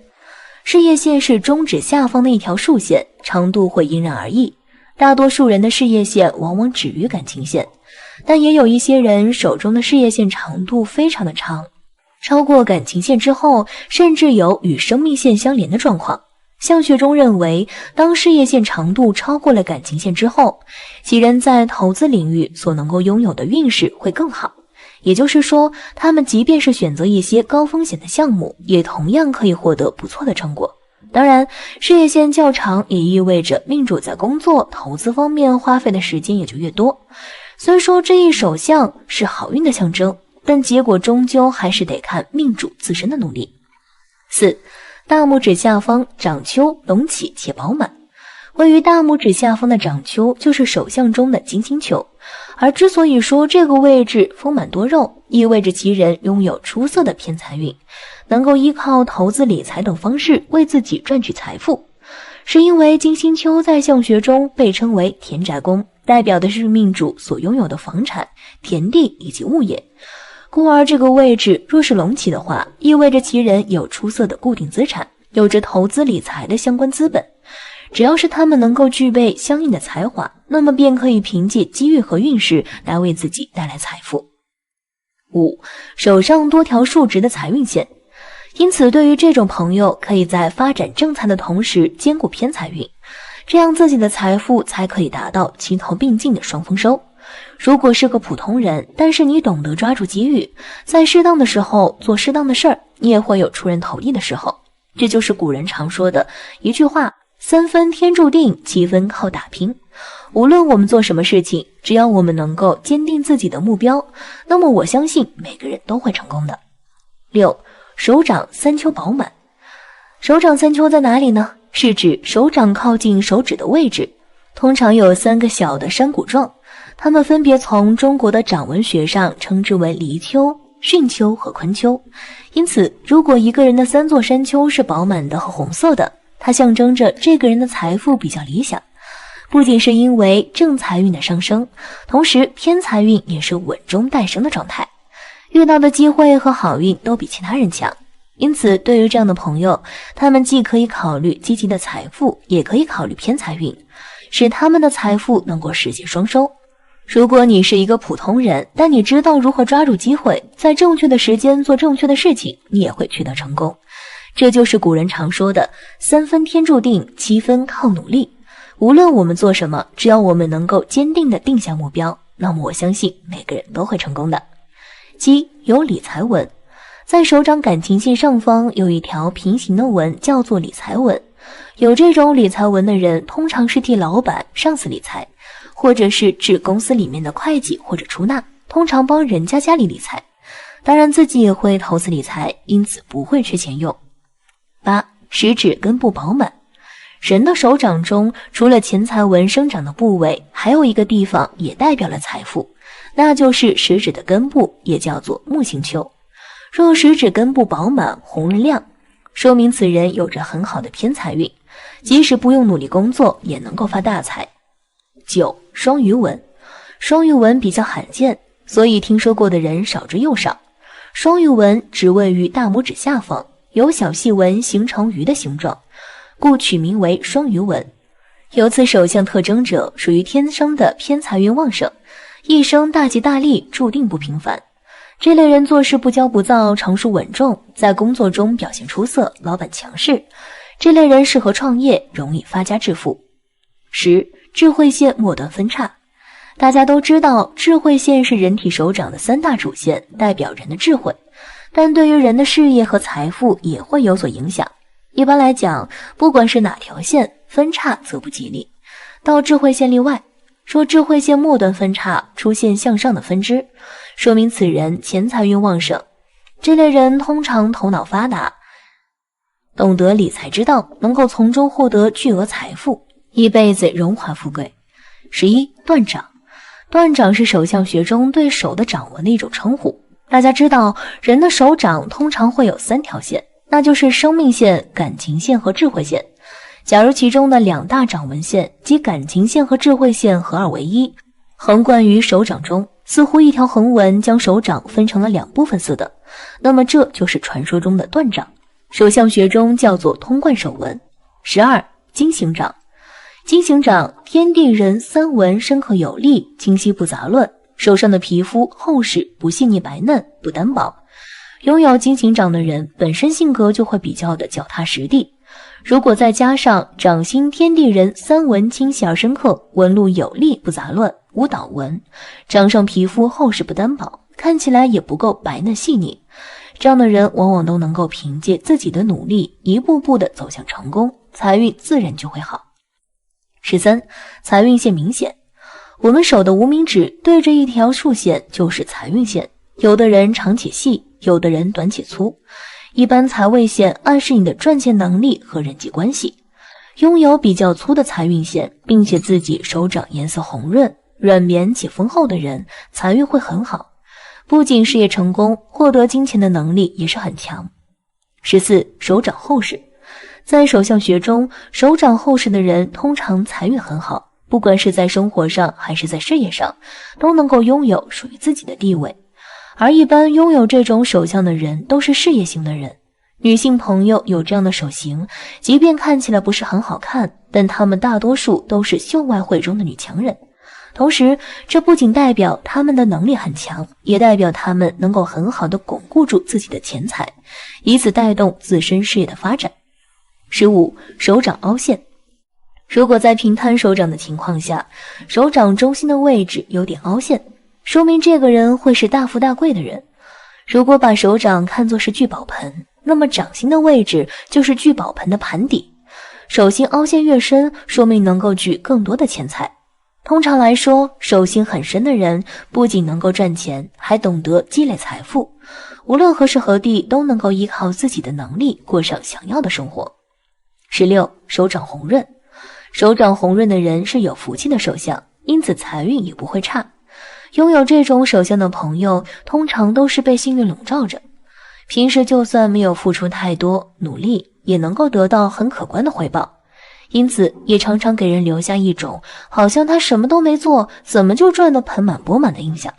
事业线是中指下方的一条竖线，长度会因人而异，大多数人的事业线往往止于感情线，但也有一些人手中的事业线长度非常的长，超过感情线之后，甚至有与生命线相连的状况。相学中认为，当事业线长度超过了感情线之后，其人在投资领域所能够拥有的运势会更好。也就是说，他们即便是选择一些高风险的项目，也同样可以获得不错的成果。当然，事业线较长也意味着命主在工作、投资方面花费的时间也就越多。虽说这一手相是好运的象征，但结果终究还是得看命主自身的努力。4. 大拇指下方掌丘隆起且饱满。位于大拇指下方的掌丘就是手相中的金星丘，而之所以说这个位置丰满多肉，意味着其人拥有出色的偏财运，能够依靠投资理财等方式为自己赚取财富。是因为金星丘在相学中被称为田宅宫，代表的是命主所拥有的房产、田地以及物业，故而这个位置若是隆起的话，意味着其人有出色的固定资产，有着投资理财的相关资本。只要是他们能够具备相应的才华，那么便可以凭借机遇和运势来为自己带来财富。5. 手上多条竖直的财运线。因此对于这种朋友，可以在发展正财的同时兼顾偏财运，这样自己的财富才可以达到齐头并进的双丰收。如果是个普通人，但是你懂得抓住机遇，在适当的时候做适当的事儿，你也会有出人头地的时候。这就是古人常说的一句话：3分天注定，7分靠打拼。无论我们做什么事情，只要我们能够坚定自己的目标，那么我相信每个人都会成功的。6. 手掌三丘饱满。手掌三丘在哪里呢？是指手掌靠近手指的位置，通常有3个小的山谷状，它们分别从中国的掌纹学上称之为离丘、巽丘和坤丘。因此，如果一个人的3座山丘是饱满的和红色的，它象征着这个人的财富比较理想，不仅是因为正财运的上升，同时偏财运也是稳中带升的状态，遇到的机会和好运都比其他人强。因此对于这样的朋友，他们既可以考虑积极的财富，也可以考虑偏财运，使他们的财富能够实现双收。如果你是一个普通人，但你知道如何抓住机会，在正确的时间做正确的事情，你也会取得成功。这就是古人常说的3分天注定，7分靠努力。无论我们做什么，只要我们能够坚定地定下目标，那么我相信每个人都会成功的。7. 有理财纹。在手掌感情线上方有一条平行的纹，叫做理财纹。有这种理财纹的人，通常是替老板、上司理财，或者是指公司里面的会计或者出纳，通常帮人家家里理财。当然自己也会投资理财，因此不会缺钱用。8. 食指根部饱满。人的手掌中，除了钱财纹生长的部位，还有一个地方也代表了财富，那就是食指的根部，也叫做木星丘。若食指根部饱满、红润亮，说明此人有着很好的偏财运，即使不用努力工作，也能够发大财。9. 双鱼纹。双鱼纹比较罕见，所以听说过的人少之又少。双鱼纹只位于大拇指下方，有小细纹形成鱼的形状，故取名为双鱼纹。有此手相特征者，属于天生的偏财运旺盛，一生大吉大利，注定不平凡。这类人做事不骄不躁，成熟稳重，在工作中表现出色，老板强势。这类人适合创业，容易发家致富。10. 智慧线末端分叉。大家都知道，智慧线是人体手掌的3大主线，代表人的智慧。但对于人的事业和财富也会有所影响。一般来讲，不管是哪条线，分叉则不吉利，到智慧线例外。说智慧线末端分叉出现向上的分支，说明此人钱财运旺盛。这类人通常头脑发达，懂得理财之道，能够从中获得巨额财富，一辈子荣华富贵。11. 断掌。断掌是手相学中对手的掌纹的一种称呼。大家知道，人的手掌通常会有3条线，那就是生命线、感情线和智慧线。假如其中的2大掌纹线即感情线和智慧线合二为一，横贯于手掌中，似乎一条横纹将手掌分成了2部分似的，那么这就是传说中的断掌，手相学中叫做通贯手纹。12. 金星掌。金星掌，天地人3纹深刻有力，清晰不杂乱，手上的皮肤厚实，不细腻白嫩，不单薄。拥有金星掌的人本身性格就会比较的脚踏实地，如果再加上掌心天地人3纹清晰而深刻，纹路有力不杂乱，无倒纹，掌上皮肤厚实不单薄，看起来也不够白嫩细腻，这样的人往往都能够凭借自己的努力一步步的走向成功，财运自然就会好。13. 财运线明显。我们手的无名指对着一条竖线就是财运线，有的人长且细，有的人短且粗。一般财位线暗示你的赚钱能力和人际关系。拥有比较粗的财运线，并且自己手掌颜色红润、软绵且丰厚的人，财运会很好，不仅事业成功，获得金钱的能力也是很强。14. 手掌厚实。在手相学中，手掌厚实的人通常财运很好，不管是在生活上还是在事业上，都能够拥有属于自己的地位。而一般拥有这种手相的人都是事业型的人。女性朋友有这样的手型，即便看起来不是很好看，但她们大多数都是秀外慧中的女强人。同时，这不仅代表她们的能力很强，也代表她们能够很好的巩固住自己的钱财，以此带动自身事业的发展。15. 手掌凹陷。如果在平摊手掌的情况下，手掌中心的位置有点凹陷，说明这个人会是大富大贵的人。如果把手掌看作是聚宝盆，那么掌心的位置就是聚宝盆的盘底，手心凹陷越深，说明能够聚更多的钱财。通常来说，手心很深的人不仅能够赚钱，还懂得积累财富，无论何时何地都能够依靠自己的能力过上想要的生活。16. 手掌红润。手掌红润的人是有福气的手相，因此财运也不会差。拥有这种手相的朋友，通常都是被幸运笼罩着，平时就算没有付出太多努力，也能够得到很可观的回报，因此也常常给人留下一种好像他什么都没做，怎么就赚得盆满钵满的印象。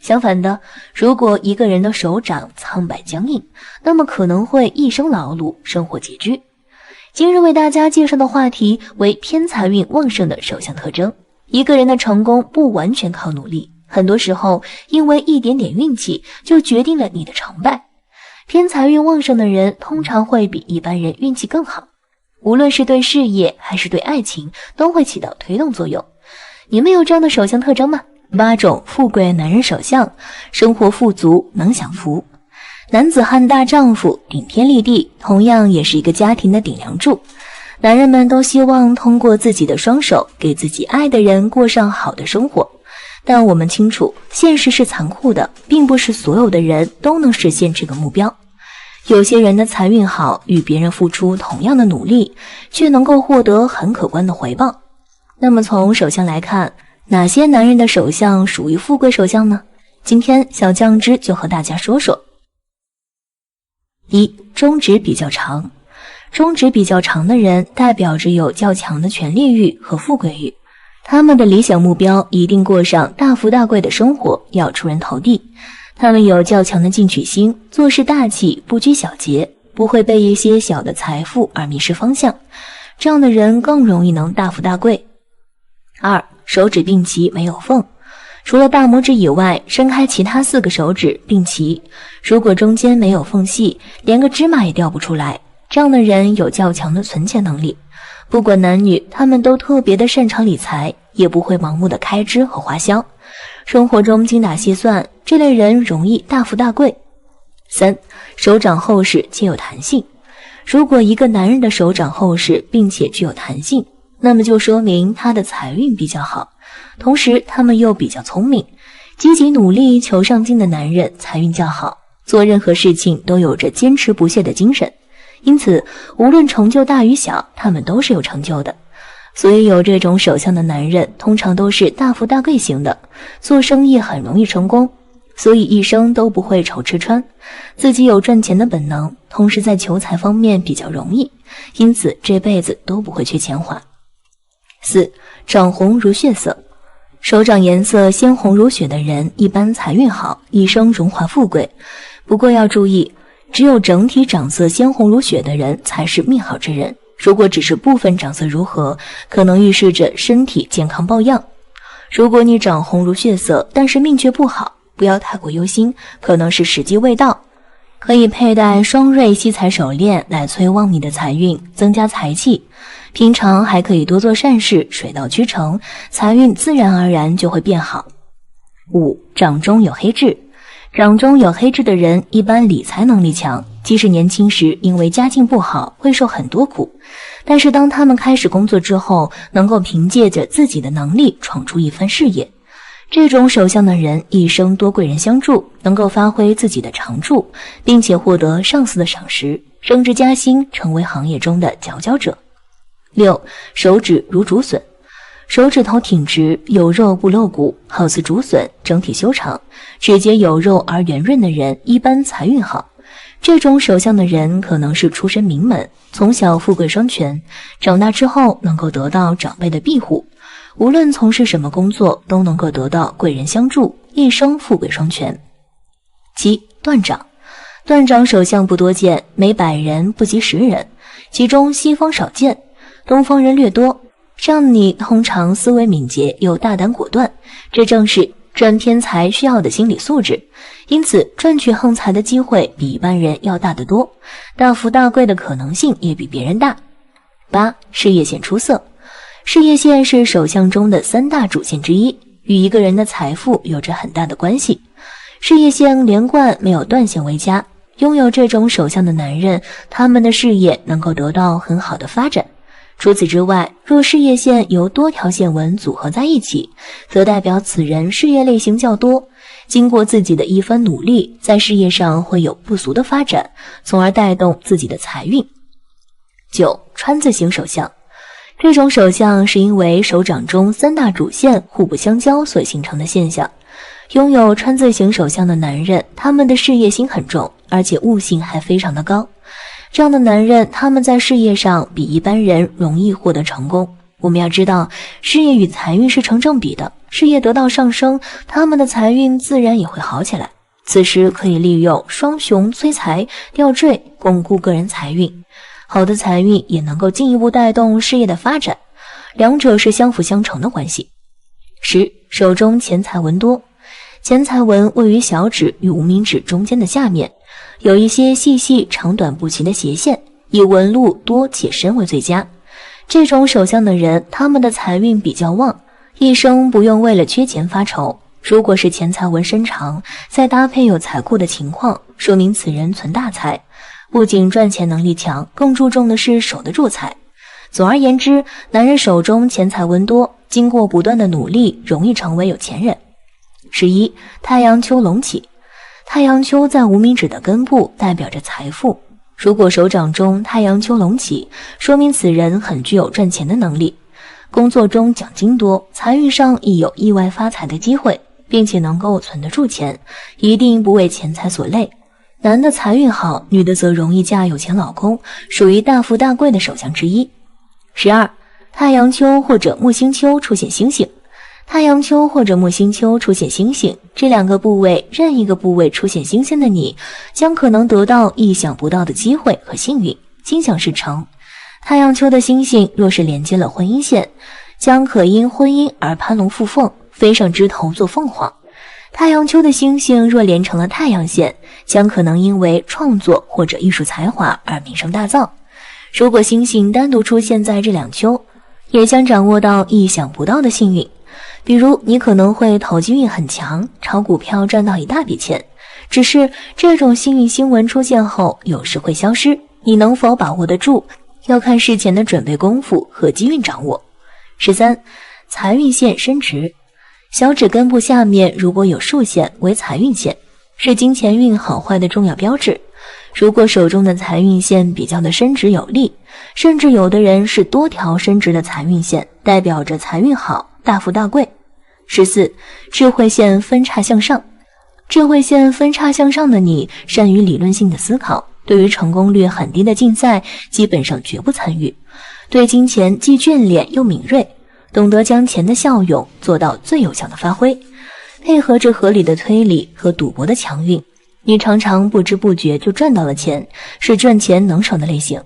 相反的，如果一个人的手掌苍白僵硬，那么可能会一生劳碌，生活拮据。今日为大家介绍的话题为偏财运旺盛的手相特征。一个人的成功不完全靠努力，很多时候因为一点点运气就决定了你的成败。偏财运旺盛的人通常会比一般人运气更好，无论是对事业还是对爱情都会起到推动作用。你们有这样的手相特征吗？8种富贵男人手相，生活富足，能享福。男子汉大丈夫，顶天立地，同样也是一个家庭的顶梁柱。男人们都希望通过自己的双手给自己爱的人过上好的生活，但我们清楚，现实是残酷的，并不是所有的人都能实现这个目标。有些人的财运好，与别人付出同样的努力，却能够获得很可观的回报。那么从手相来看，哪些男人的手相属于富贵手相呢？今天小酱汁就和大家说说。1. 中指比较长。中指比较长的人代表着有较强的权力欲和富贵欲，他们的理想目标一定过上大富大贵的生活，要出人头地。他们有较强的进取心，做事大气，不拘小节，不会被一些小的财富而迷失方向，这样的人更容易能大富大贵。2. 手指并齐没有缝。除了大拇指以外，伸开其他4个手指并齐，如果中间没有缝隙，连个芝麻也掉不出来。这样的人有较强的存钱能力，不管男女，他们都特别的擅长理财，也不会盲目的开支和花销，生活中精打细算，这类人容易大富大贵。3. 手掌厚实且有弹性。如果一个男人的手掌厚实并且具有弹性，那么就说明他的财运比较好，同时他们又比较聪明，积极努力求上进的男人财运较好，做任何事情都有着坚持不懈的精神，因此无论成就大与小，他们都是有成就的。所以有这种手相的男人通常都是大富大贵型的，做生意很容易成功，所以一生都不会愁吃穿，自己有赚钱的本能，同时在求财方面比较容易，因此这辈子都不会缺钱花。4. 掌红如血色。手掌颜色鲜红如血的人一般财运好，一生荣华富贵。不过要注意，只有整体掌色鲜红如血的人才是命好之人，如果只是部分掌色如何，可能预示着身体健康抱恙。如果你掌红如血色，但是命却不好，不要太过忧心，可能是时机未到。可以佩戴双瑞吸财手链来催旺你的财运，增加财气。平常还可以多做善事，水到渠成，财运自然而然就会变好。5. 掌中有黑痣。掌中有黑痣的人一般理财能力强，即使年轻时因为家境不好会受很多苦，但是当他们开始工作之后，能够凭借着自己的能力闯出一番事业。这种手相的人一生多贵人相助，能够发挥自己的长处，并且获得上司的赏识，升职加薪，成为行业中的佼佼者。6. 手指如竹笋。手指头挺直，有肉不露骨，好似竹笋，整体修长，指节有肉而圆润的人一般财运好。这种手相的人可能是出身名门，从小富贵双全，长大之后能够得到长辈的庇护，无论从事什么工作都能够得到贵人相助，一生富贵双全。7. 断掌。断掌手相不多见，每100人不及10人，其中西方少见，东方人略多。这样你通常思维敏捷又大胆果断，这正是赚偏财需要的心理素质，因此赚取横财的机会比一般人要大得多，大富大贵的可能性也比别人大。8. 事业线出色。事业线是手相中的3大主线之一，与一个人的财富有着很大的关系。事业线连贯，没有断线为佳，拥有这种手相的男人，他们的事业能够得到很好的发展。除此之外，若事业线由多条线纹组合在一起，则代表此人事业类型较多，经过自己的一番努力，在事业上会有不俗的发展，从而带动自己的财运。9. 川字形手相。这种手相是因为手掌中3大主线互不相交所形成的现象。拥有川字形手相的男人，他们的事业心很重，而且悟性还非常的高。这样的男人，他们在事业上比一般人容易获得成功。我们要知道，事业与财运是成正比的，事业得到上升，他们的财运自然也会好起来。此时可以利用双雄催财、吊坠巩固个人财运，好的财运也能够进一步带动事业的发展，两者是相辅相成的关系。10. 手中钱财纹多。钱财纹位于小指与无名指中间的下面，有一些细细长短不齐的斜线，以纹路多且深为最佳。这种手相的人，他们的财运比较旺，一生不用为了缺钱发愁。如果是钱财纹深长，再搭配有财库的情况，说明此人存大财，不仅赚钱能力强，更注重的是守得住财。总而言之，男人手中钱财纹多，经过不断的努力，容易成为有钱人。11. 太阳丘隆起。太阳丘在无名指的根部，代表着财富。如果手掌中太阳丘隆起，说明此人很具有赚钱的能力，工作中奖金多，财运上亦有意外发财的机会，并且能够存得住钱，一定不为钱财所累。男的财运好，女的则容易嫁有钱老公，属于大富大贵的手相之一。12. 太阳丘或者木星丘出现星星。太阳丘或者木星丘出现星星，这两个部位任一个部位出现星星的你，将可能得到意想不到的机会和幸运，心想事成。太阳丘的星星若是连接了婚姻线，将可因婚姻而攀龙附凤，飞上枝头做凤凰。太阳丘的星星若连成了太阳线，将可能因为创作或者艺术才华而名声大噪。如果星星单独出现在这两丘，也将掌握到意想不到的幸运。比如你可能会投机运很强，炒股票赚到一大笔钱，只是这种幸运新闻出现后，有时会消失，你能否把握得住，要看事前的准备功夫和机运掌握。13. 财运线伸直，小指根部下面如果有竖线为财运线，是金钱运好坏的重要标志。如果手中的财运线比较的伸直有力，甚至有的人是多条伸直的财运线，代表着财运好，大富大贵。14. 智慧线分叉向上，智慧线分叉向上的你，善于理论性的思考，对于成功率很低的竞赛基本上绝不参与，对金钱既眷恋又敏锐，懂得将钱的效用做到最有效的发挥，配合着合理的推理和赌博的强运，你常常不知不觉就赚到了钱，是赚钱能手的类型。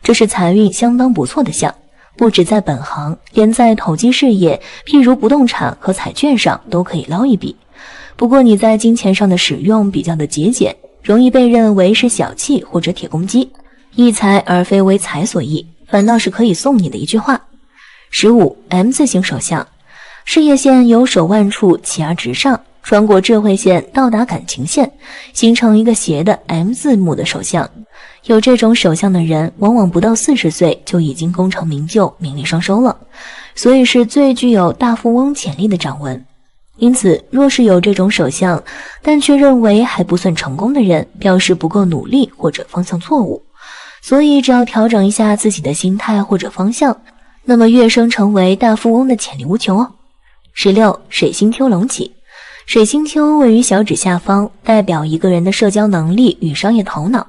这是财运相当不错的项，不止在本行，连在投机事业，譬如不动产和彩券上都可以捞一笔。不过你在金钱上的使用比较的节俭，容易被认为是小气或者铁公鸡，益财而非为财所益，反倒是可以送你的一句话。15. M 字形手相，事业线由手腕处起而直上，穿过智慧线到达感情线，形成一个斜的 M 字母的手相。有这种手相的人，往往不到40岁就已经功成名就，名利双收了，所以是最具有大富翁潜力的掌纹。因此，若是有这种手相，但却认为还不算成功的人，表示不够努力或者方向错误。所以只要调整一下自己的心态或者方向，那么跃升成为大富翁的潜力无穷哦。16. 水星丘隆起，水星丘位于小指下方，代表一个人的社交能力与商业头脑。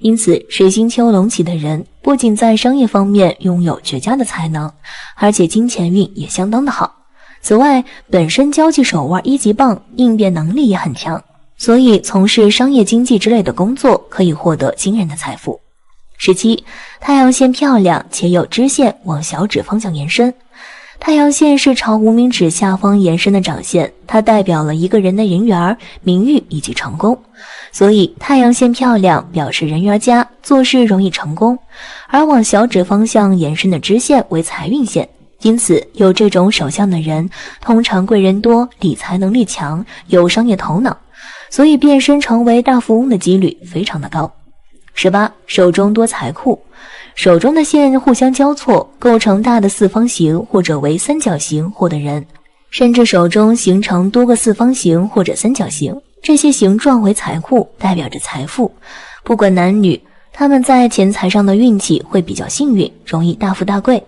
因此，水星丘隆起的人不仅在商业方面拥有绝佳的才能，而且金钱运也相当的好。此外，本身交际手腕一级棒，应变能力也很强，所以从事商业经济之类的工作可以获得惊人的财富。17. 太阳线漂亮且有支线往小指方向延伸，太阳线是朝无名指下方延伸的掌线，它代表了一个人的人缘、名誉以及成功。所以太阳线漂亮表示人缘佳，做事容易成功。而往小指方向延伸的支线为财运线，因此有这种手相的人，通常贵人多，理财能力强，有商业头脑，所以变身成为大富翁的几率非常的高。18. 手中多财库，手中的线互相交错，构成大的四方形或者为三角形或的人，甚至手中形成多个四方形或者三角形，这些形状为财库，代表着财富。不管男女，他们在钱财上的运气会比较幸运，容易大富大贵。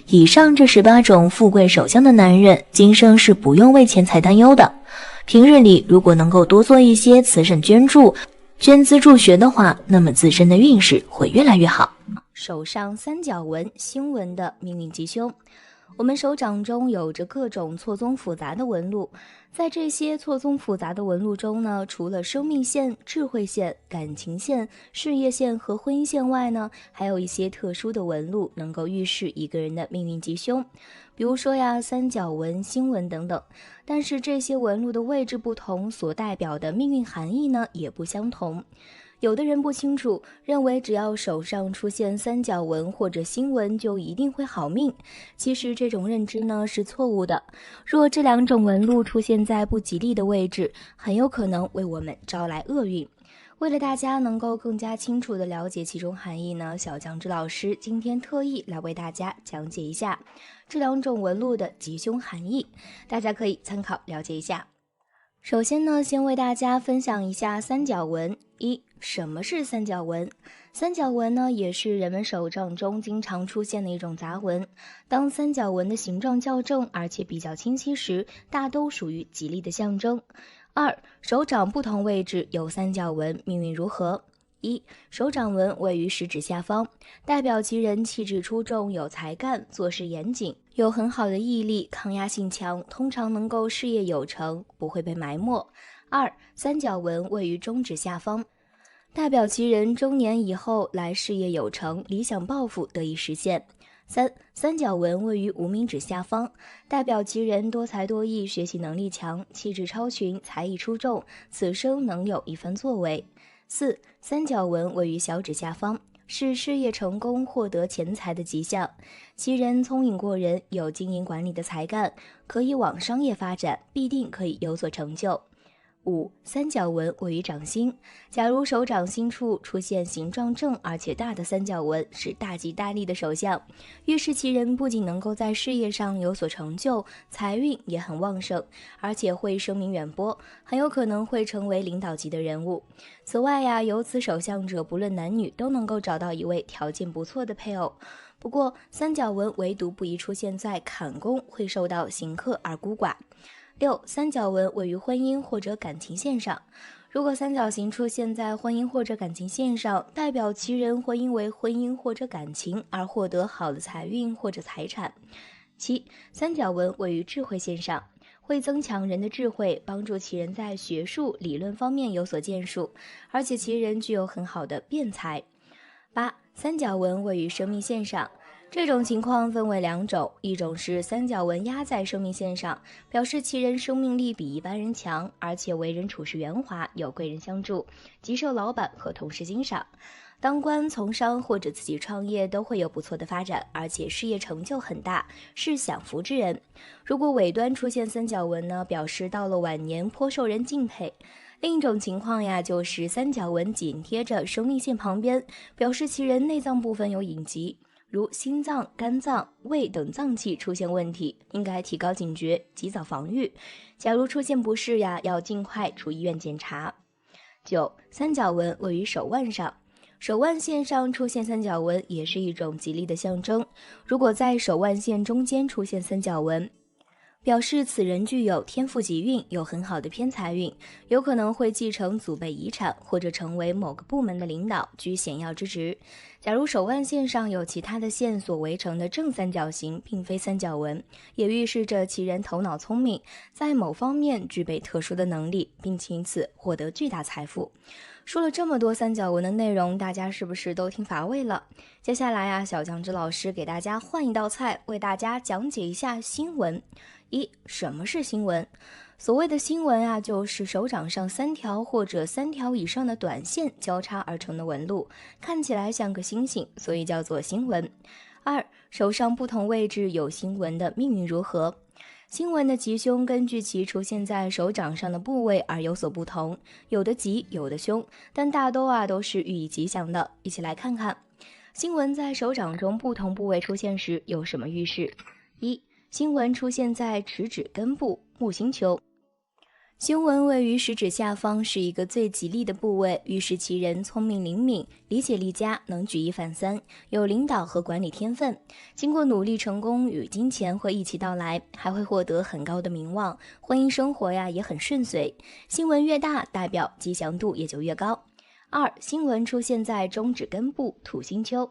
以上这18种富贵手相的男人，今生是不用为钱财担忧的。平日里如果能够多做一些慈善捐助、捐资助学的话，那么自身的运势会越来越好。手上三角纹、星纹的命运吉凶。我们手掌中有着各种错综复杂的纹路，在这些错综复杂的纹路中呢，除了生命线、智慧线、感情线、事业线和婚姻线外呢，还有一些特殊的纹路能够预示一个人的命运吉凶，比如说呀，三角纹、星纹等等。但是这些纹路的位置不同，所代表的命运含义呢也不相同。有的人不清楚，认为只要手上出现三角纹或者星纹就一定会好命。其实这种认知呢是错误的。若这两种纹路出现在不吉利的位置，很有可能为我们招来厄运。为了大家能够更加清楚地了解其中含义呢，小酱汁老师今天特意来为大家讲解一下这两种纹路的吉凶含义，大家可以参考了解一下。首先呢，先为大家分享一下三角纹。什么是三角纹？三角纹呢，也是人们手掌中经常出现的一种杂纹。当三角纹的形状校正而且比较清晰时，大都属于吉利的象征。手掌不同位置有三角纹，命运如何？手掌纹位于食指下方，代表其人气质出众，有才干，做事严谨，有很好的毅力，抗压性强，通常能够事业有成，不会被埋没。三角纹位于中指下方，代表其人中年以后来事业有成，理想抱负得以实现。三角纹位于无名指下方，代表其人多才多艺，学习能力强，气质超群，才艺出众，此生能有一番作为。三角纹位于小指下方，是事业成功、获得钱财的吉象，其人聪颖过人，有经营管理的才干，可以往商业发展，必定可以有所成就。5. 三角纹位于掌心，假如手掌心处出现形状正而且大的三角纹，是大吉大利的手相，预示其人不仅能够在事业上有所成就，财运也很旺盛，而且会声名远播，很有可能会成为领导级的人物。此外呀，有此手相者不论男女都能够找到一位条件不错的配偶。不过三角纹唯独不宜出现在坎宫，会受到刑克而孤寡。6. 三角纹位于婚姻或者感情线上，如果三角形出现在婚姻或者感情线上，代表其人会因为婚姻或者感情而获得好的财运或者财产。7. 三角纹位于智慧线上，会增强人的智慧，帮助其人在学术理论方面有所建树，而且其人具有很好的辩才。8. 三角纹位于生命线上，这种情况分为2种，一种是三角纹压在生命线上，表示其人生命力比一般人强，而且为人处事圆滑，有贵人相助，极受老板和同事欣赏。当官、从商或者自己创业都会有不错的发展，而且事业成就很大，是享福之人。如果尾端出现三角纹呢，表示到了晚年颇受人敬佩。另一种情况呀，就是三角纹紧贴着生命线旁边，表示其人内脏部分有隐疾，如心脏、肝脏、胃等脏器出现问题，应该提高警觉，及早防御。假如出现不适呀，要尽快出医院检查。9. 三角纹位于手腕上，手腕线上出现三角纹也是一种吉利的象征。如果在手腕线中间出现三角纹，表示此人具有天赋吉运，有很好的偏财运，有可能会继承祖辈遗产，或者成为某个部门的领导，居显要之职。假如手腕线上有其他的线所围成的正三角形，并非三角纹，也预示着其人头脑聪明，在某方面具备特殊的能力，并因此获得巨大财富。说了这么多三角纹的内容，大家是不是都听乏味了？接下来啊，小酱汁老师给大家换一道菜，为大家讲解一下星纹。1. 什么是星纹？所谓的星纹啊，就是手掌上3条或者3条以上的短线交叉而成的纹路，看起来像个星星，所以叫做星纹。2. 手上不同位置有星纹的命运如何？星纹的吉凶根据其出现在手掌上的部位而有所不同，有的吉，有的凶，但大多都是寓意吉祥的。一起来看看星纹在手掌中不同部位出现时有什么预示。1. 星纹出现在食指根部木星丘，星纹位于食指下方，是一个最吉利的部位，预示其人聪明灵敏，理解力佳，能举一反三，有领导和管理天分。经过努力，成功与金钱会一起到来，还会获得很高的名望，婚姻生活呀也很顺遂。星纹越大，代表吉祥度也就越高。2. 星纹出现在中指根部土星丘，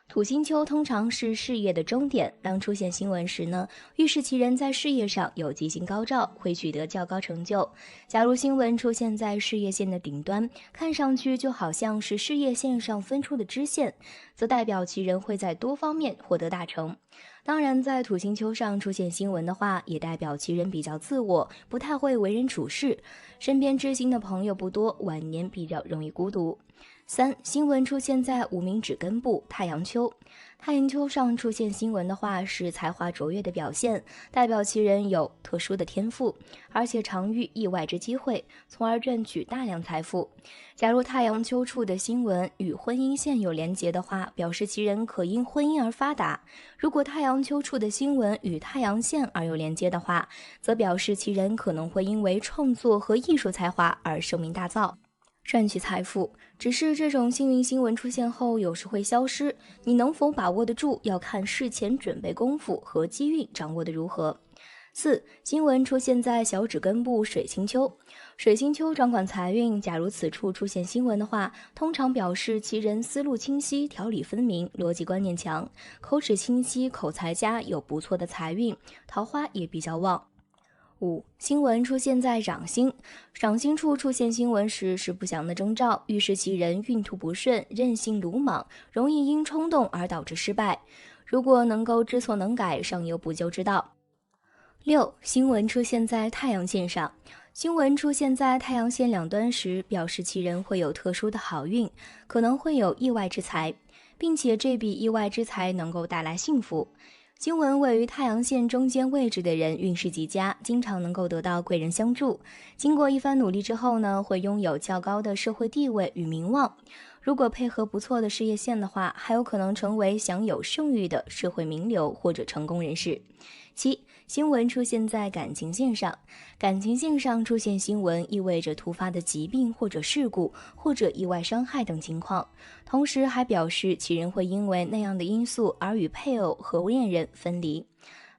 土星丘通常是事业的终点，当出现星纹时呢，预示其人在事业上有吉星高照，会取得较高成就。假如星纹出现在事业线的顶端，看上去就好像是事业线上分出的支线，则代表其人会在多方面获得大成。当然，在土星丘上出现星纹的话，也代表其人比较自我，不太会为人处事，身边知心的朋友不多，晚年比较容易孤独。3. 星纹出现在无名指根部太阳丘，太阳丘上出现星纹的话，是才华卓越的表现，代表其人有特殊的天赋，而且常遇意外之机会，从而赚取大量财富。假如太阳丘处的星纹与婚姻线有连结的话，表示其人可因婚姻而发达。如果太阳丘处的星纹与太阳线而有连接的话，则表示其人可能会因为创作和艺术才华而声名大噪，赚取财富。只是这种幸运星纹出现后有时会消失，你能否把握得住，要看事前准备功夫和机运掌握得如何。4. 星纹出现在小指根部水星丘，水星丘掌管财运，假如此处出现星纹的话，通常表示其人思路清晰，条理分明，逻辑观念强，口齿清晰，口才佳，有不错的财运，桃花也比较旺。5. 星纹出现在掌心，掌心处出现星纹时是不祥的征兆，预示其人运途不顺，任性鲁莽，容易因冲动而导致失败。如果能够知错能改，尚有补救之道。6. 星纹出现在太阳线上，星纹出现在太阳线两端时，表示其人会有特殊的好运，可能会有意外之财，并且这笔意外之财能够带来幸福。星纹位于太阳线中间位置的人运势极佳，经常能够得到贵人相助。经过一番努力之后呢，会拥有较高的社会地位与名望。如果配合不错的事业线的话，还有可能成为享有盛誉的社会名流或者成功人士。7. 星纹出现在感情线上，感情线上出现星纹意味着突发的疾病或者事故或者意外伤害等情况，同时还表示其人会因为那样的因素而与配偶和恋人分离。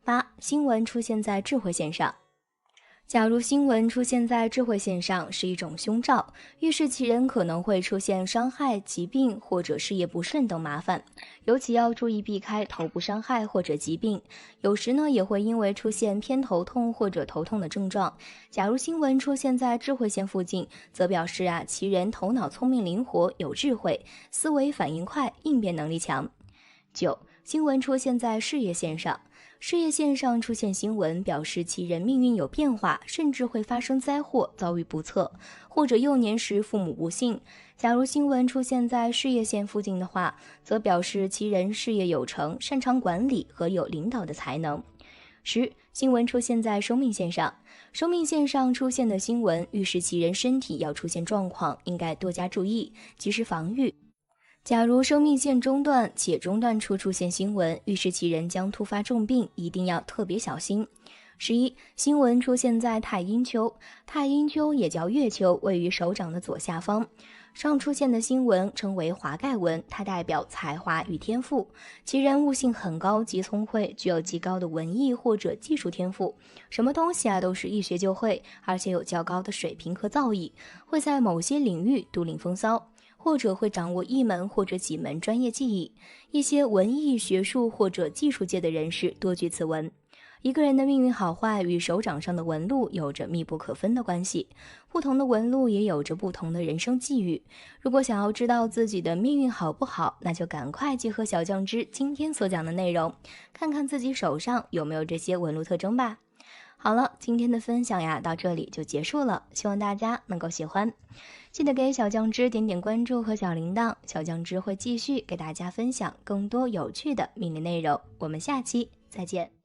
8. 星纹出现在智慧线上，假如星纹出现在智慧线上是一种凶兆，预示其人可能会出现伤害、疾病或者事业不顺等麻烦，尤其要注意避开头部伤害或者疾病。有时呢也会因为出现偏头痛或者头痛的症状。假如星纹出现在智慧线附近，则表示其人头脑聪明灵活，有智慧，思维反应快，应变能力强。9. 星纹出现在事业线上，事业线上出现星纹表示其人命运有变化，甚至会发生灾祸，遭遇不测，或者幼年时父母不幸。假如星纹出现在事业线附近的话，则表示其人事业有成，擅长管理和有领导的才能。10. 星纹出现在生命线上，生命线上出现的星纹预示其人身体要出现状况，应该多加注意，及时防御。假如生命线中断且中断处出现星纹，预示其人将突发重病，一定要特别小心。11. 星纹出现在太阴丘，太阴丘也叫月丘，位于手掌的左下方。上出现的星纹称为华盖纹，它代表才华与天赋，其人悟性很高，极聪慧，具有极高的文艺或者技术天赋，什么东西都是一学就会，而且有较高的水平和造诣，会在某些领域独领风骚，或者会掌握一门或者几门专业技艺。一些文艺、学术或者技术界的人士多具此纹。一个人的命运好坏与手掌上的纹路有着密不可分的关系，不同的纹路也有着不同的人生际遇。如果想要知道自己的命运好不好，那就赶快结合小酱汁今天所讲的内容，看看自己手上有没有这些纹路特征吧。好了，今天的分享到这里就结束了，希望大家能够喜欢。记得给小酱汁点点关注和小铃铛，小酱汁会继续给大家分享更多有趣的命理内容。我们下期再见。